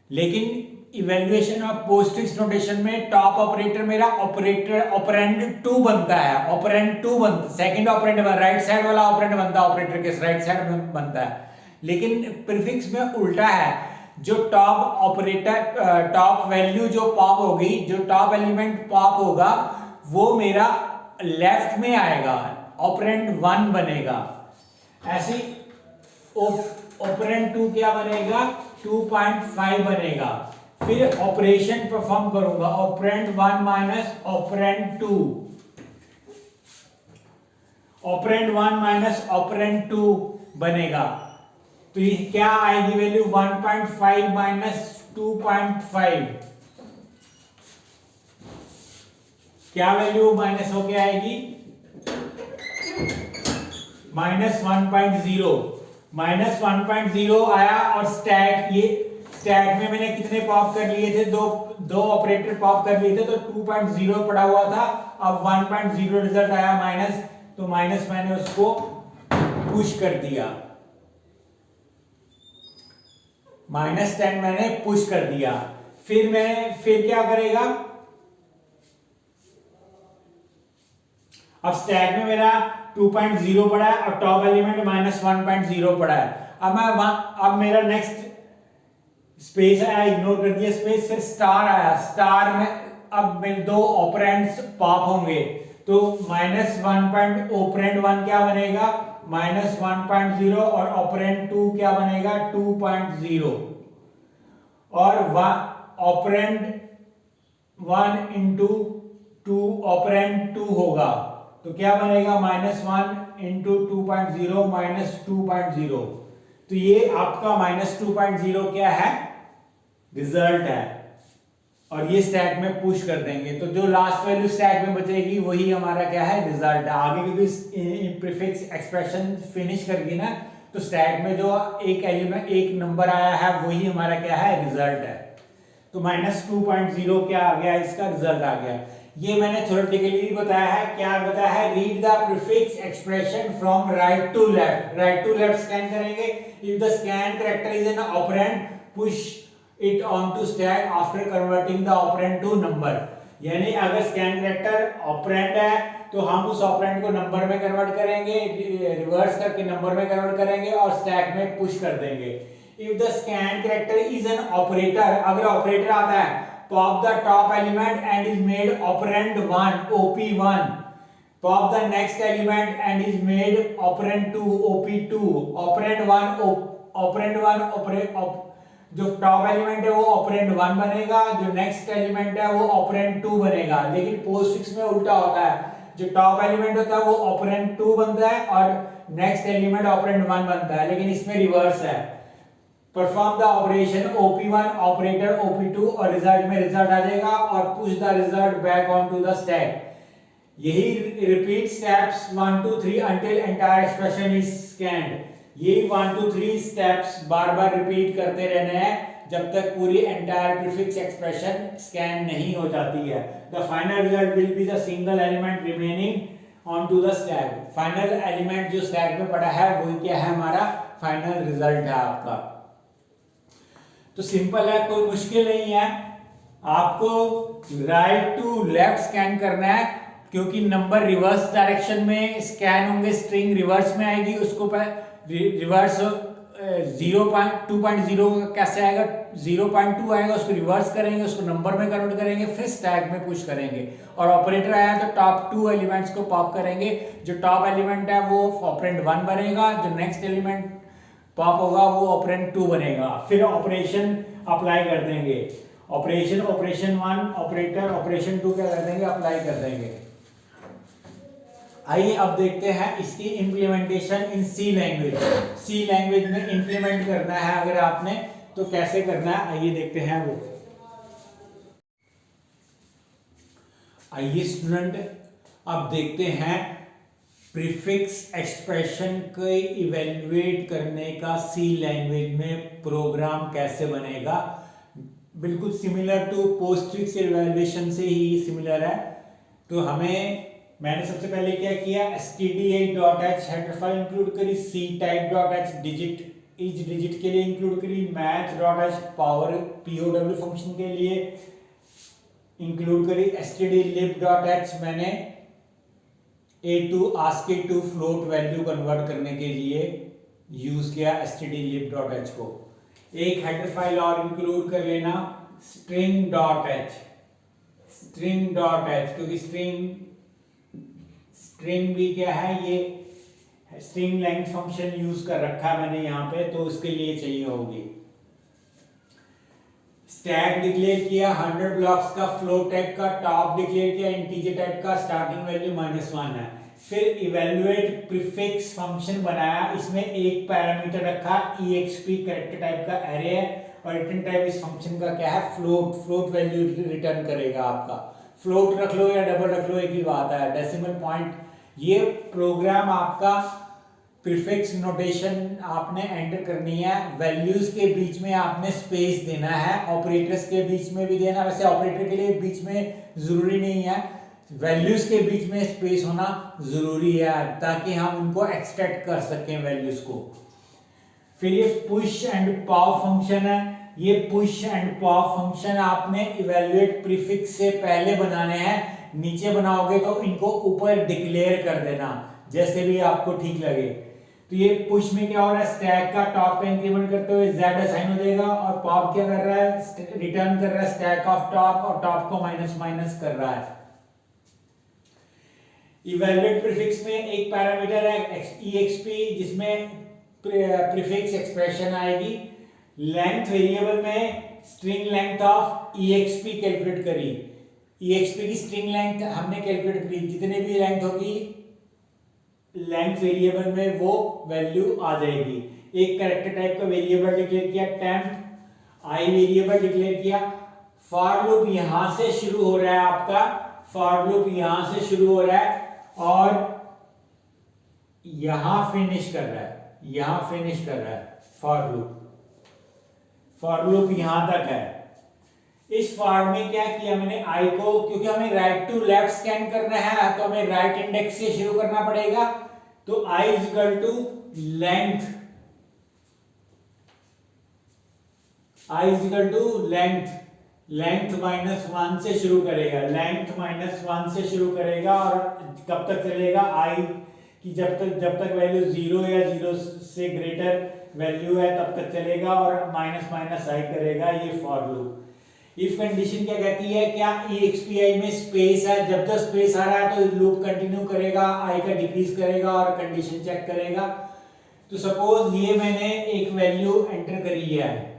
लेकिन इवैल्यूएशन ऑफ पोस्टफिक्स नोटेशन में टॉप ऑपरेटर मेरा ऑपरेंड 2 बनता है, ऑपरेंड 2 बनता, सेकंड ऑपरेंड राइट साइड वाला ऑपरेंड बनता है, ऑपरेटर के राइट साइड में बनता है। लेकिन प्रीफिक्स में उल्टा है, जो टॉप ऑपरेटर टॉप वैल्यू जो पॉप होगी, जो टॉप एलिमेंट पॉप होगा वो मेरा लेफ्ट में आएगा, ऑपरेंड 1 बनेगा। ऐसे ऑपरेंड 2 क्या बनेगा 2.5 बनेगा। फिर ऑपरेशन परफॉर्म करूंगा, operand 1 minus operand 2, operand 1 minus operand 2 बनेगा। तो ये क्या आएगी वैल्यू 1.5 माइनस 2.5, क्या वैल्यू माइनस होके आएगी -1.0, -1.0 आया और स्टैक, ये स्टैक में मैंने कितने पॉप कर लिए थे, दो ऑपरेटर पॉप कर लिए थे तो 2.0 पड़ा हुआ था। अब 1.0 रिजल्ट आया माइनस, तो माइनस मैंने उसको पुश कर दिया। -10 मैंने पुश कर दिया। फिर क्या करेगा, अब स्टैक में मेरा 2.0 पड़ा है और टॉप एलिमेंट -1.0 पड़ा है। अब मेरा नेक्स्ट स्पेस आया, इग्नोर कर दिया स्पेस, फिर स्टार आया। स्टार में अब मेरे दो ऑपरेंड्स पॉप होंगे, तो -1 ऑपरेंड 1 क्या बनेगा -1.0 और ऑपरेंड 2 क्या बनेगा 2.0 और ऑपरेंड 1 इंटू 2 ऑपरेंड 2 होगा, तो क्या बनेगा -1 इंटू 2.0 -2.0। तो ये आपका -2.0 क्या है, रिजल्ट है। और ये स्टैक में पुश कर देंगे, तो जो लास्ट वैल्यू स्टैक में बचेगी वही हमारा क्या है, रिजल्ट है। आगे की भी प्रीफिक्स एक्सप्रेशन फिनिश करगी ना, तो स्टैक में जो एक एलिमेंट एक नंबर आया है वही हमारा क्या है, रिजल्ट है। तो -2.0 क्या आ गया, इसका रिजल्ट आ गया। ये मैंने थ्योरेटिकली बताया है। क्या बताया है, read the prefix expression from right to left. Right to left scan करेंगे, if the scan character is an operand push it on to stack after converting the operand to number. यानी अगर स्कैन कैरेक्टर ऑपरेंड है तो हम उस ऑपरेंड को नंबर में कन्वर्ट करेंगे, रिवर्स करके नंबर में कन्वर्ट करेंगे और स्टैक में पुश कर देंगे। If the scan character is an operator, अगर ऑपरेटर आता है, pop the top element and is made operand 1 OP1, pop the next element and is made operand 2 OP2, operand 1 जो टॉप एलिमेंट है वो ऑपरेंड 1 बनेगा, जो नेक्स्ट एलिमेंट है वो ऑपरेंड 2 बनेगा। लेकिन पोस्टफिक्स में उल्टा होता है, जो टॉप एलिमेंट होता है वो ऑपरेंड 2 बनता है और नेक्स्ट एलिमेंट ऑपरेंड 1 बनता है, लेकिन इसमें रिवर्स है। Perform the operation OP1 operator OP2 और रिजल्ट में रिजल्ट आ जाएगा और push the result back on to the stack. यही repeat steps 1 2 3 until entire expression is scanned। ये 1 2 3 स्टेप्स बार बार रिपीट करते रहने हैं जब तक पूरी एंटायर प्रीफिक्स एक्सप्रेशन स्कैन नहीं हो जाती है। The final result will be the single element remaining on to the stack. Final element जो स्टैक में पड़ा है वही क्या है, हमारा फाइनल रिजल्ट है आपका। तो सिंपल है, कोई मुश्किल नहीं है। आपको राइट टू लेफ्ट स्कैन करना है, क्योंकि नंबर रिवर्स डायरेक्शन में स्कैन होंगे, स्ट्रिंग रिवर्स में आएगी, उसको रिवर्स 2.0 कैसे आएगा, 0.2 आएगा, उसको रिवर्स करेंगे, उसको नंबर में कन्वर्ट करेंगे, फिर स्टैक में पुश करेंगे। और ऑपरेटर आया तो टॉप 2 एलिमेंट्स को पॉप करेंगे। जो टॉप एलिमेंट है वो ऑपरेंड 1 बनेगा, जो नेक्स्ट एलिमेंट पॉप होगा वो ऑपरेंड 2 बनेगा। फिर ऑपरेशन अप्लाई कर देंगे, ऑपरेशन 1 ऑपरेटर ऑपरेशन 2 क्या कर देंगे, अप्लाई कर देंगे। आइए अब देखते हैं इसकी implementation in C language. C language में इंप्लीमेंट करना है अगर आपने तो कैसे करना है, आइए देखते हैं वो। आइए स्टूडेंट अब देखते हैं प्रीफिक्स एक्सप्रेशन को इवेल्युएट करने का सी लैंग्वेज में प्रोग्राम कैसे बनेगा। बिल्कुल सिमिलर टू पोस्टफिक्स इवैल्यूएशन से ही सिमिलर है। तो मैंने सबसे पहले क्या किया, std8.h हेडर फाइल इंक्लूड करी, ctype.h डिजिट के लिए इंक्लूड करी, math.h POW फंक्शन के लिए इंक्लूड करी, stdlib.h मैंने ASCII to float value convert करने के लिए यूज किया stdlib.h को। एक हेडर फाइल और इंक्लूड कर लेना string.h, क्योंकि स्ट्रिंग भी क्या है, ये स्ट्रिंग लेंथ फंक्शन यूज कर रखा है मैंने यहाँ पे, तो उसके लिए चाहिए होगी। स्टैक डिक्लेयर किया 100 ब्लॉक्स का, फ्लोट टाइप का, टॉप डिक्लेयर किया इंटीजर टाइप का, स्टार्टिंग वैल्यू -1 है। फिर इवैल्यूएट प्रीफिक्स फंक्शन बनाया, इसमें एक पैरामीटर रखा exp कैरेक्टर टाइप का एरे है और रिटर्न टाइप इस फंक्शन का क्या है, फ्लोट वैल्यू रिटर्न करेगा आपका। फ्लोट रख लो या डबल रख लो एक ही बात है, डेसिमल पॉइंट। ये प्रोग्राम आपका प्रीफिक्स नोटेशन आपने एंटर करनी है, वैल्यूज के बीच में आपने स्पेस देना है, ऑपरेटर्स के बीच में भी देना। वैसे ऑपरेटर के लिए बीच में जरूरी नहीं है, वैल्यूज के बीच में स्पेस होना जरूरी है ताकि हम उनको एक्सट्रैक्ट कर सकें वैल्यूज को। फिर ये पुश एंड पॉप फंक्शन है। ये पुश एंड पॉप फंक्शन आपने इवैल्यूएट प्रीफिक्स से पहले बनाने हैं, नीचे बनाओगे तो इनको ऊपर डिक्लेयर कर देना जैसे भी आपको ठीक लगे। तो ये पुश में क्या हो रहा है, स्टैक का टॉप का इंक्रीमेंट करते हुए z असाइन हो जाएगा, और पॉप क्या कर रहा है, रिटर्न कर रहा है स्टैक ऑफ टॉप, और टॉप को माइनस माइनस कर रहा है। इवैल्यूएट प्रीफिक्स में एक पैरामीटर है exp जिसमें प्रीफिक्स एक्सप्रेशन आएगी। लेंथ वेरिएबल में string length of exp calculate करी, exp की स्ट्रिंग लेंथ हमने कैलकुलेट करी, जितने भी लेंथ होगी लेंथ वेरिएबल में वो वैल्यू आ जाएगी। एक कैरेक्टर टाइप का वेरिएबल डिक्लेयर किया, टेम्प आई वेरिएबल डिक्लेयर किया। फॉर लूप यहां से शुरू हो रहा है आपका, फॉर लूप यहां से शुरू हो रहा है और यहां फिनिश कर रहा है, यहां फिनिश कर रहा है फॉर लूप यहां तक है। इस फॉर में क्या किया मैंने, आई को, क्योंकि हमें राइट टू लेफ्ट स्कैन करना है तो हमें राइट इंडेक्स से शुरू करना पड़ेगा। तो i is equal to length, i is equal to length -1 से शुरू करेगा, लेंथ -1 से शुरू करेगा और कब तक चलेगा, आई की जब तक वैल्यू 0 या 0 से ग्रेटर वैल्यू है तब तक चलेगा, और माइनस माइनस आई करेगा ये फॉर लूप। इफ कंडीशन क्या कहती है, क्या expi में स्पेस है, जब तक स्पेस आ रहा है तो लूप कंटिन्यू करेगा, आई का डिक्रीज करेगा और कंडीशन चेक करेगा। तो सपोज ये मैंने एक वैल्यू एंटर करी है,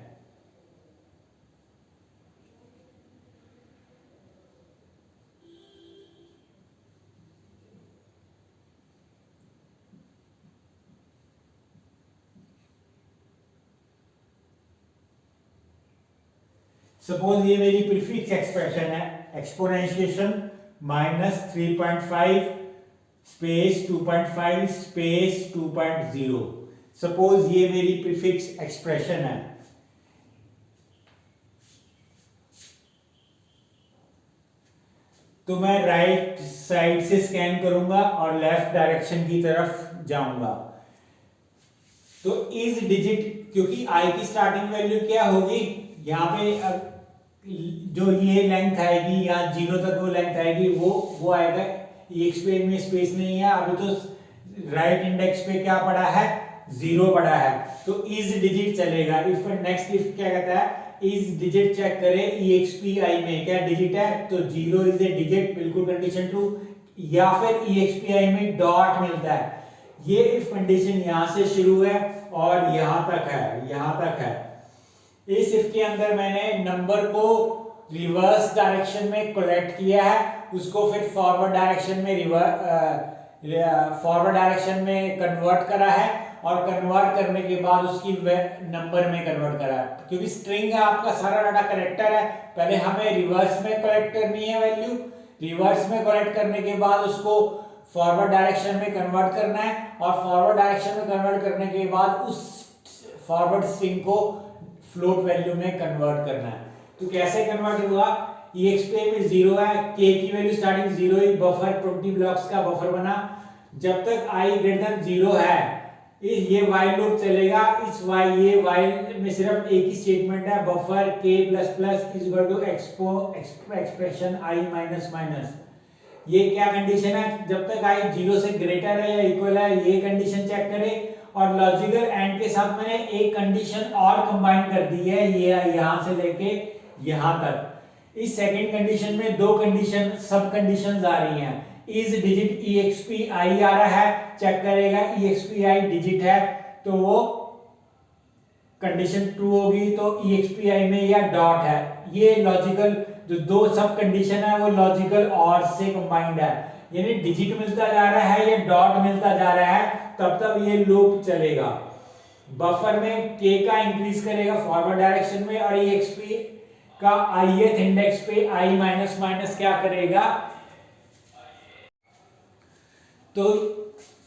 सपोज ये मेरी प्रीफिक्स एक्सप्रेशन है, एक्सपोनेंशिएशन -3.5 स्पेस 2.5 स्पेस 2.0। सपोज ये मेरी प्रीफिक्स एक्सप्रेशन है। तो मैं राइट साइड से स्कैन करूंगा और लेफ्ट डायरेक्शन की तरफ जाऊंगा। तो इस डिजिट, क्योंकि आई की स्टार्टिंग वैल्यू क्या होगी, यहाँ पे जो ये लेंथ आएगी यहाँ 0 तक वो लेंथ आएगी, वो आएगा। exp में स्पेस नहीं है अभी, तो राइट इंडेक्स पे क्या पड़ा है, 0 पड़ा है, तो इस डिजिट चलेगा। इफ नेक्स्ट इफ क्या कहता है, इस डिजिट चेक करें expi में क्या डिजिट है, तो 0 इज ए डिजिट, बिल्कुल कंडीशन ट्रू, या फिर expi में डॉट मिलता है। ये इफ कंडीशन यहां से शुरू है और यहां तक है। इस इफ के अंदर मैंने नंबर को रिवर्स डायरेक्शन में कलेक्ट किया है, उसको फिर फॉरवर्ड डायरेक्शन में कन्वर्ट करा है, और कन्वर्ट करने के बाद उसकी नंबर में कन्वर्ट करा है। क्योंकि स्ट्रिंग है आपका, सारा डाटा कैरेक्टर है, पहले हमें रिवर्स में कलेक्ट करनी है वैल्यू, रिवर्स में कलेक्ट करने के बाद उसको फॉरवर्ड डायरेक्शन में कन्वर्ट करना है, और फॉरवर्ड डायरेक्शन में कन्वर्ट करने के बाद उस फॉरवर्ड स्ट्रिंग को फ्लोट वैल्यू में कन्वर्ट करना है। तो कैसे कन्वर्ट हुआ, exp में 0 है, k की वैल्यू स्टार्टिंग 0 ही, बफर 20 ब्लॉक्स का बफर बना। जब तक i ग्रेटर 0 है ये while लूप चलेगा। इस ये while में सिर्फ एक ही स्टेटमेंट है, buffer k++ is equal to expression i minus. ये क्या कंडीशन है, जब तक i 0 से ग्रेटर है या इक्वल है ये कंडीशन चेक करें। और लॉजिकल एंड के साथ मैंने एक कंडीशन और कंबाइन कर दी है, ये यहां से लेके यहां तक। इस सेकंड कंडीशन में दो कंडीशन सब कंडीशंस आ रही हैं। इस डिजिट expi आ रहा है, चेक करेगा expi डिजिट है तो वो कंडीशन ट्रू होगी, तो expi में या डॉट है। ये लॉजिकल जो दो सब कंडीशन है वो लॉजिकल और से कंबाइंड है, यानी डिजिट मिलता जा रहा है या डॉट मिलता जा रहा है, तब तक ये लूप चलेगा। बफर में k का इंक्रीज करेगा फॉरवर्ड डायरेक्शन में, और exp का ith इंडेक्स पे i माइनस माइनस क्या करेगा। तो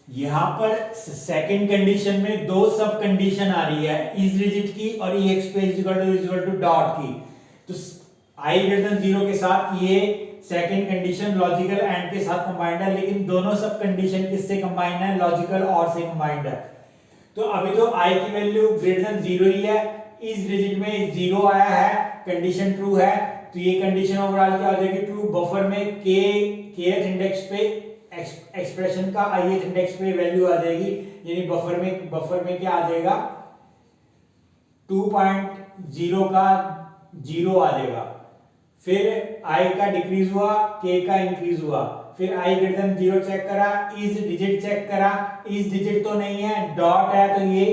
यहां पर सेकंड कंडीशन में दो सब कंडीशन आ रही है, इस डिजिट की और exp इक्वल टू डॉट की। तो i ग्रेटर 0 के साथ ये सेकंड कंडीशन लॉजिकल एंड के साथ कंबाइंड है, लेकिन दोनों सब कंडीशन किससे कंबाइंड है, लॉजिकल और से कंबाइंड है। तो अभी तो आई की वैल्यू ग्रेटर देन 0 ही है, इस डिजिट में 0 आया है, कंडीशन ट्रू है, तो ये कंडीशन ओवरऑल क्या हो जाएगी, ट्रू। बफर में kth इंडेक्स पे एक्सप्रेशन का ith इंडेक्स पे वैल्यू आ जाएगी, यानी बफर में क्या आ जाएगा, 2.0 का 0 आ जाएगा। फिर i का डिक्रीज हुआ, k का इंक्रीज हुआ, फिर i ग्रेटर देन 0 चेक करा, इस डिजिट चेक करा, इस डिजिट तो नहीं है, डॉट है, तो ये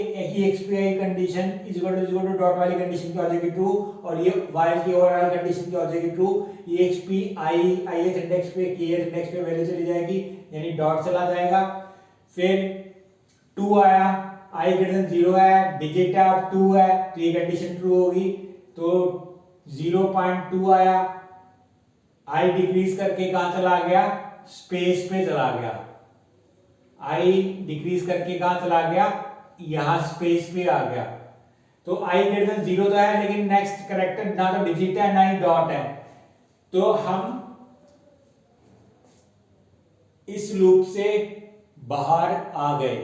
expi condition is equal to dot वाली कंडीशन क्या हो जाएगी, ट्रू, और ये while की ओवरऑल कंडीशन क्या हो जाएगी, ट्रू। ये expi ith इंडेक्स पे kth इंडेक्स पे वैल्यू चली जाएगी, यानी डॉट चला जाएगा। फिर 2 आया, i ग्रेटर देन 0 है, डिजिट है अब 2 है, तो ये कंडीशन ट्रू होगी, तो 0.2 आया, i डिक्रीज करके कहां चला गया, स्पेस पे चला गया, i डिक्रीज करके कहां चला गया, यहां स्पेस पे आ गया। तो i ग्रेटर देन 0 तो है, लेकिन नेक्स्ट कैरेक्टर ना तो डिजिट है ना ही डॉट है, तो हम इस लूप से बाहर आ गए।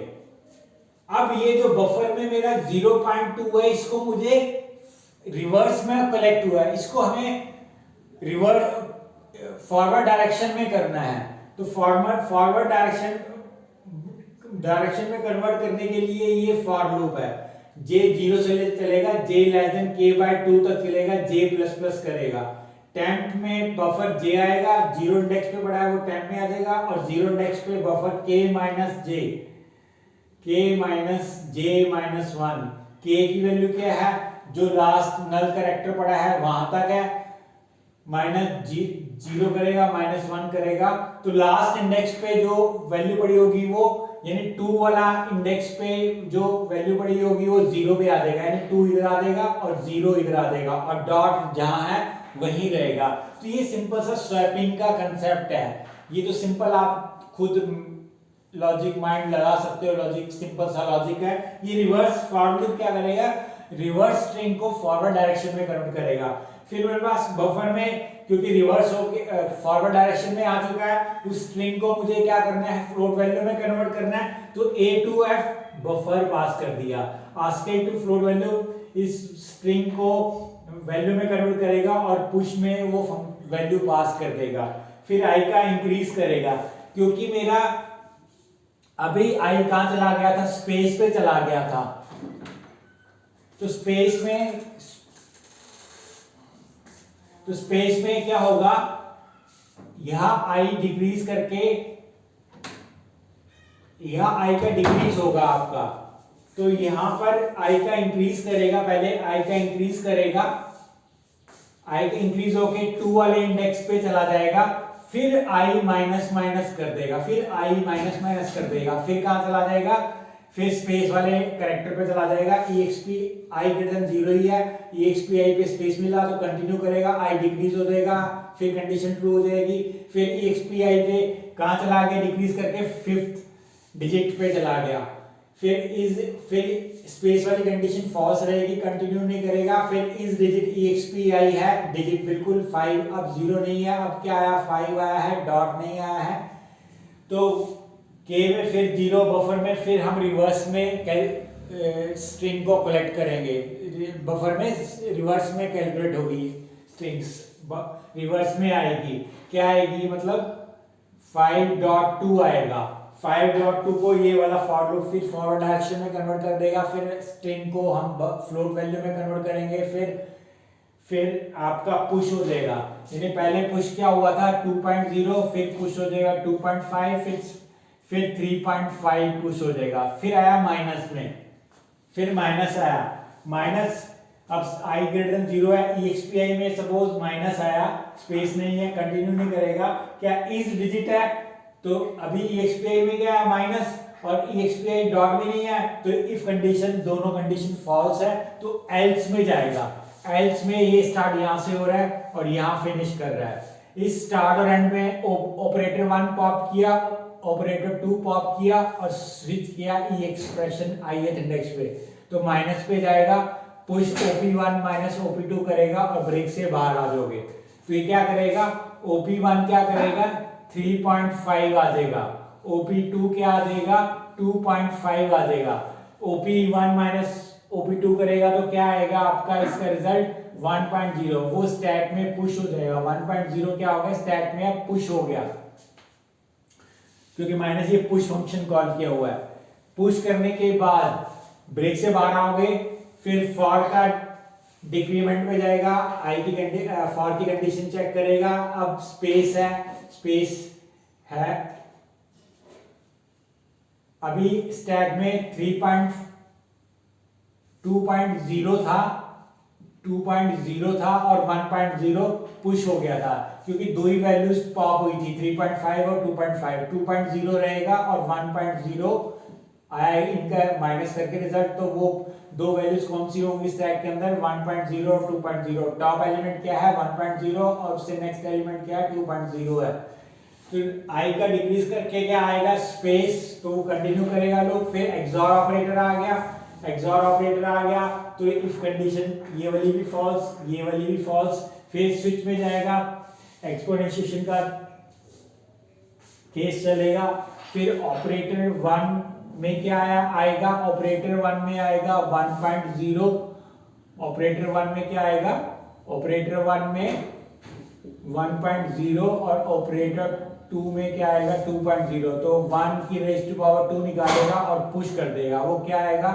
अब ये जो बफर में मेरा 0.2 है, इसको मुझे रिवर्स में कलेक्ट हुआ है, इसको हमें रिवर्स फॉरवर्ड डायरेक्शन में करना है। तो फॉरवर्ड डायरेक्शन में कन्वर्ट करने के लिए ये फॉर लूप है, j 0 से चलेगा, j लेस देन k/2 तक चलेगा, j प्लस प्लस करेगा। टेम्प में बफर j आएगा, 0 इंडेक्स पे पड़ा है वो टेम्प में आ जाएगा, और 0 इंडेक्स पे बफर k माइनस 1, k की वैल्यू क्या है, जो लास्ट नल कैरेक्टर पड़ा है वहां तक है, -0 करेगा, -1 करेगा, तो लास्ट इंडेक्स पे जो वैल्यू पड़ी होगी वो, यानी 2 वाला इंडेक्स पे जो वैल्यू पड़ी होगी वो 0 पे आ जाएगा, यानी 2 इधर आ जाएगा और 0 इधर आ जाएगा, और डॉट जहां है वहीं रहेगा। तो ये सिंपल सा स्वैपिंग का कंसेप्ट है। ये तो सिंपल आप खुद लॉजिक माइंड लगा सकते हो, लॉजिक सिंपल सा लॉजिक है। ये रिवर्स फॉर लूप क्या करेगा, रिवर्स स्ट्रिंग को फॉरवर्ड डायरेक्शन में कन्वर्ट करेगा। फिर मेरे पास बफर में, क्योंकि रिवर्स होके फॉरवर्ड डायरेक्शन में आ चुका है, उस स्ट्रिंग को मुझे क्या करना है, फ्लोट वैल्यू में कन्वर्ट करना है, तो a to f बफर पास कर दिया, आस्किंग टू फ्लोट वैल्यू इस स्ट्रिंग को वैल्यू में कन्वर्ट करेगा और पुश में वो वैल्यू पास कर देगा। फिर i का इंक्रीज करेगा, क्योंकि मेरा अभी i कहां चला गया था, स्पेस पे चला गया था, तो स्पेस में क्या होगा, यहां i डिक्रीज करके यहां i का डिक्रीज होगा आपका, तो यहां पर i का इंक्रीज करेगा, पहले i का इंक्रीज करेगा, i का इंक्रीज होके 2 वाले इंडेक्स पे चला जाएगा, फिर i माइनस माइनस कर देगा, फिर i माइनस माइनस कर देगा, फिर कहां चला जाएगा, फिर स्पेस वाले कैरेक्टर पे चला जाएगा, exp i ग्रेटर देन 0 ही है, exp i पे स्पेस मिला तो कंटिन्यू करेगा, i डिक्रीज हो जाएगा, फिर कंडीशन ट्रू हो जाएगी, फिर exp i पे कहां चला गया, डिक्रीज करके 5th डिजिट पे चला गया, फिर स्पेस वाली कंडीशन फॉल्स रहेगी, कंटिन्यू नहीं करेगा, फिर इस डिजिट exp i है, डिजिट बिल्कुल 5, अब 0 नहीं है, अब क्या आया, 5 आया है, डॉट नहीं आया है, तो k में फिर 0 बफर में, फिर हम रिवर्स में स्ट्रिंग को कलेक्ट करेंगे, बफर में रिवर्स में कैलकुलेट होगी स्ट्रिंग्स, रिवर्स में आएगी, क्या आएगी, मतलब 5.2 आएगा, 5.2 को ये वाला फॉर लूप फिर फॉरवर्ड डायरेक्शन में कन्वर्ट कर देगा, फिर स्ट्रिंग को हम फ्लोट वैल्यू में कन्वर्ट करेंगे, फिर आपका पुश हो जाएगा, यानी पहले पुश क्या हुआ था 2.0, फिर पुश हो जाएगा 2.5, फिर 3.5 पुश हो जाएगा, फिर आया माइनस में, फिर माइनस आया, माइनस अब i ग्रेटर देन 0 है, exp i में सपोज माइनस आया, स्पेस नहीं है, कंटिन्यू नहीं करेगा, क्या इस डिजिट है, तो अभी exp i में क्या है माइनस, और exp i डॉट में नहीं है, तो इफ कंडीशन, दोनों कंडीशन फॉल्स है तो एल्स में जाएगा, एल्स में ये स्टार्ट यहां से हो रहा है और यहां फिनिश कर रहा है, इस स्टार्ट और एंड में ऑपरेटर 1 पॉप किया, ऑपरेटर 2 पॉप किया और स्विच किया ई एक्सप्रेशन ith इंडेक्स पे, तो माइनस पे जाएगा, पुश op1 माइनस op2 करेगा और ब्रेक से बाहर आ जाओगे, तो ये क्या करेगा, op1 क्या करेगा 3.5 आ जाएगा, op2 क्या आ जाएगा 2.5 आ जाएगा, OP1 माइनस OP2 करेगा तो क्या आएगा आपका इसका रिजल्ट 1.0, वो स्टैक में पुश हो जाएगा। 1.0 क्या हो गया, स्टैक में अब पुश हो गया, क्योंकि माइनस ये पुश फंक्शन कॉल किया हुआ है। पुश करने के बाद ब्रेक से बाहर आओगे, फिर फॉर का डिक्रीमेंट में जाएगा, फॉर की कंडीशन चेक करेगा। अब स्पेस है अभी स्टैक में 2.0 था और 1.0 पुश हो गया था, क्योंकि दो ही वैल्यूज पॉप हुई थी, 3.5 और 2.5। 2.0 रहेगा और 1.0 आया इनका माइनस करके रिजल्ट, तो वो दो वैल्यूज कौन सी होंगी स्टैक के अंदर, 1.0 और 2.0। टॉप एलिमेंट क्या है 1.0 और उससे नेक्स्ट एलिमेंट क्या है 2.0 है। तो आई का डिक्रीज करके क्या आएगा स्पेस, तो वो कंटिन्यू करेगा लूप। फिर एक्सॉर ऑपरेटर आ गया, तो इफ कंडीशन ये वाली भी फॉल्स, ये वाली भी फॉल्स। फिर स्विच में जाएगा, एक्सपोनेंशिएशन का केस चलेगा। फिर ऑपरेटर 1 में क्या आएगा, ऑपरेटर 1 में आएगा 1.0। ऑपरेटर 1 में क्या आएगा, ऑपरेटर 1 में 1.0 और ऑपरेटर 2 में क्या आएगा 2.0। तो 1 की रेज़ टू पावर 2 निकालेगा और पुश कर देगा, वो क्या आएगा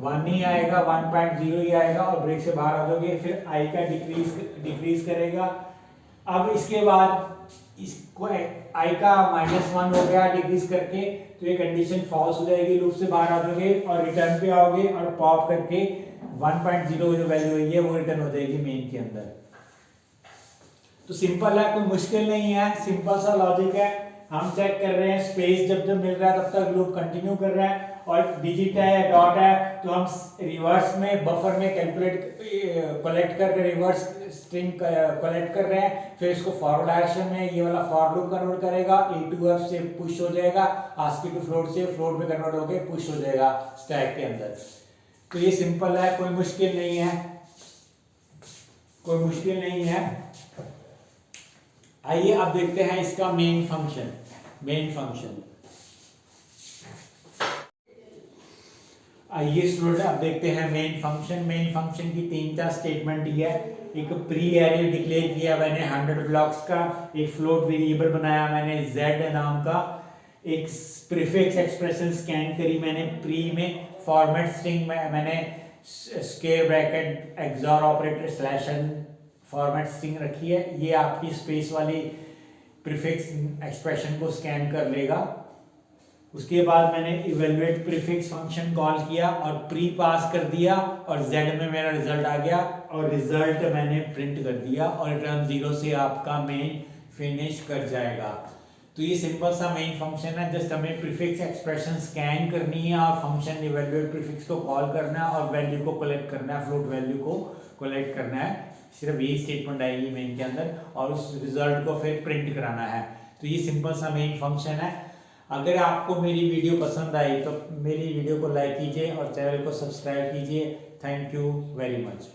1 ही आएगा, 1.0 ही आएगा और ब्रेक से बाहर आ जाओगे। फिर आई का डिक्रीज करेगा। अब इसके बाद इसको आई का -1 हो गया डिक्रीज करके, तो ये कंडीशन फॉल्स हो जाएगी, लूप से बाहर आ जाओगे और रिटर्न पे आओगे और पॉप करके 1.0 जो वैल्यू है वो रिटर्न हो जाएगी मेन के अंदर। तो सिंपल है, कोई मुश्किल नहीं है, सिंपल सा लॉजिक है। हम चेक कर रहे हैं स्पेस जब जब मिल रहा है तब तक लूप कंटिन्यू कर रहा है, और डिजिट है या डॉट है तो हम रिवर्स में बफर में कलेक्ट कर रहे हैं, रिवर्स स्ट्रिंग कलेक्ट कर रहे हैं। फिर इसको फॉरवर्ड डायरेक्शन में ये वाला फॉर लूप कन्वर्ट करेगा, A to F से पुश हो जाएगा, ASCII टू फ्लोट से फ्लोट में कन्वर्ट होकर पुश हो जाएगा स्टैक के अंदर। तो ये सिंपल है, कोई मुश्किल नहीं है, आइए अब देखते हैं इसका मेन फंक्शन। आइए स्टूडेंट अब देखते हैं मेन फंक्शन की 3-4 स्टेटमेंट दी है। एक प्री एरे डिक्लेयर किया मैंने 100 ब्लॉक्स का, एक फ्लोट वेरिएबल बनाया मैंने z नाम का, एक प्रीफिक्स एक्सप्रेशन स्कैन करी मैंने प्री में, फॉर्मेट स्ट्रिंग में मैंने square bracket XOR operator /n format string रखी है। ये आपकी स्पेस वाली प्रीफिक्स एक्सप्रेशन को स्कैन कर लेगा। उसके बाद मैंने इवेलुएट प्रीफिक्स फंक्शन कॉल किया और प्री पास कर दिया और z में मेरा रिजल्ट आ गया और रिजल्ट मैंने प्रिंट कर दिया और रिटर्न 0 से आपका मेन फिनिश कर जाएगा। तो ये सिंपल सा मेन फंक्शन है, जस्ट हमें प्रीफिक्स एक्सप्रेशन स्कैन करनी है और फंक्शन इवेलुएट प्रीफिक्स को कॉल करना है और वैल्यू को कलेक्ट करना है, फ्लोट वैल्यू को कलेक्ट करना है। सिर्फ यही स्टेटमेंट आएगी मेन के अंदर और उस रिजल्ट को फिर प्रिंट कराना है। तो ये सिंपल सा मेन फंक्शन है। अगर आपको मेरी वीडियो पसंद आई तो मेरी वीडियो को लाइक कीजिए और चैनल को सब्सक्राइब कीजिए। Thank you very much.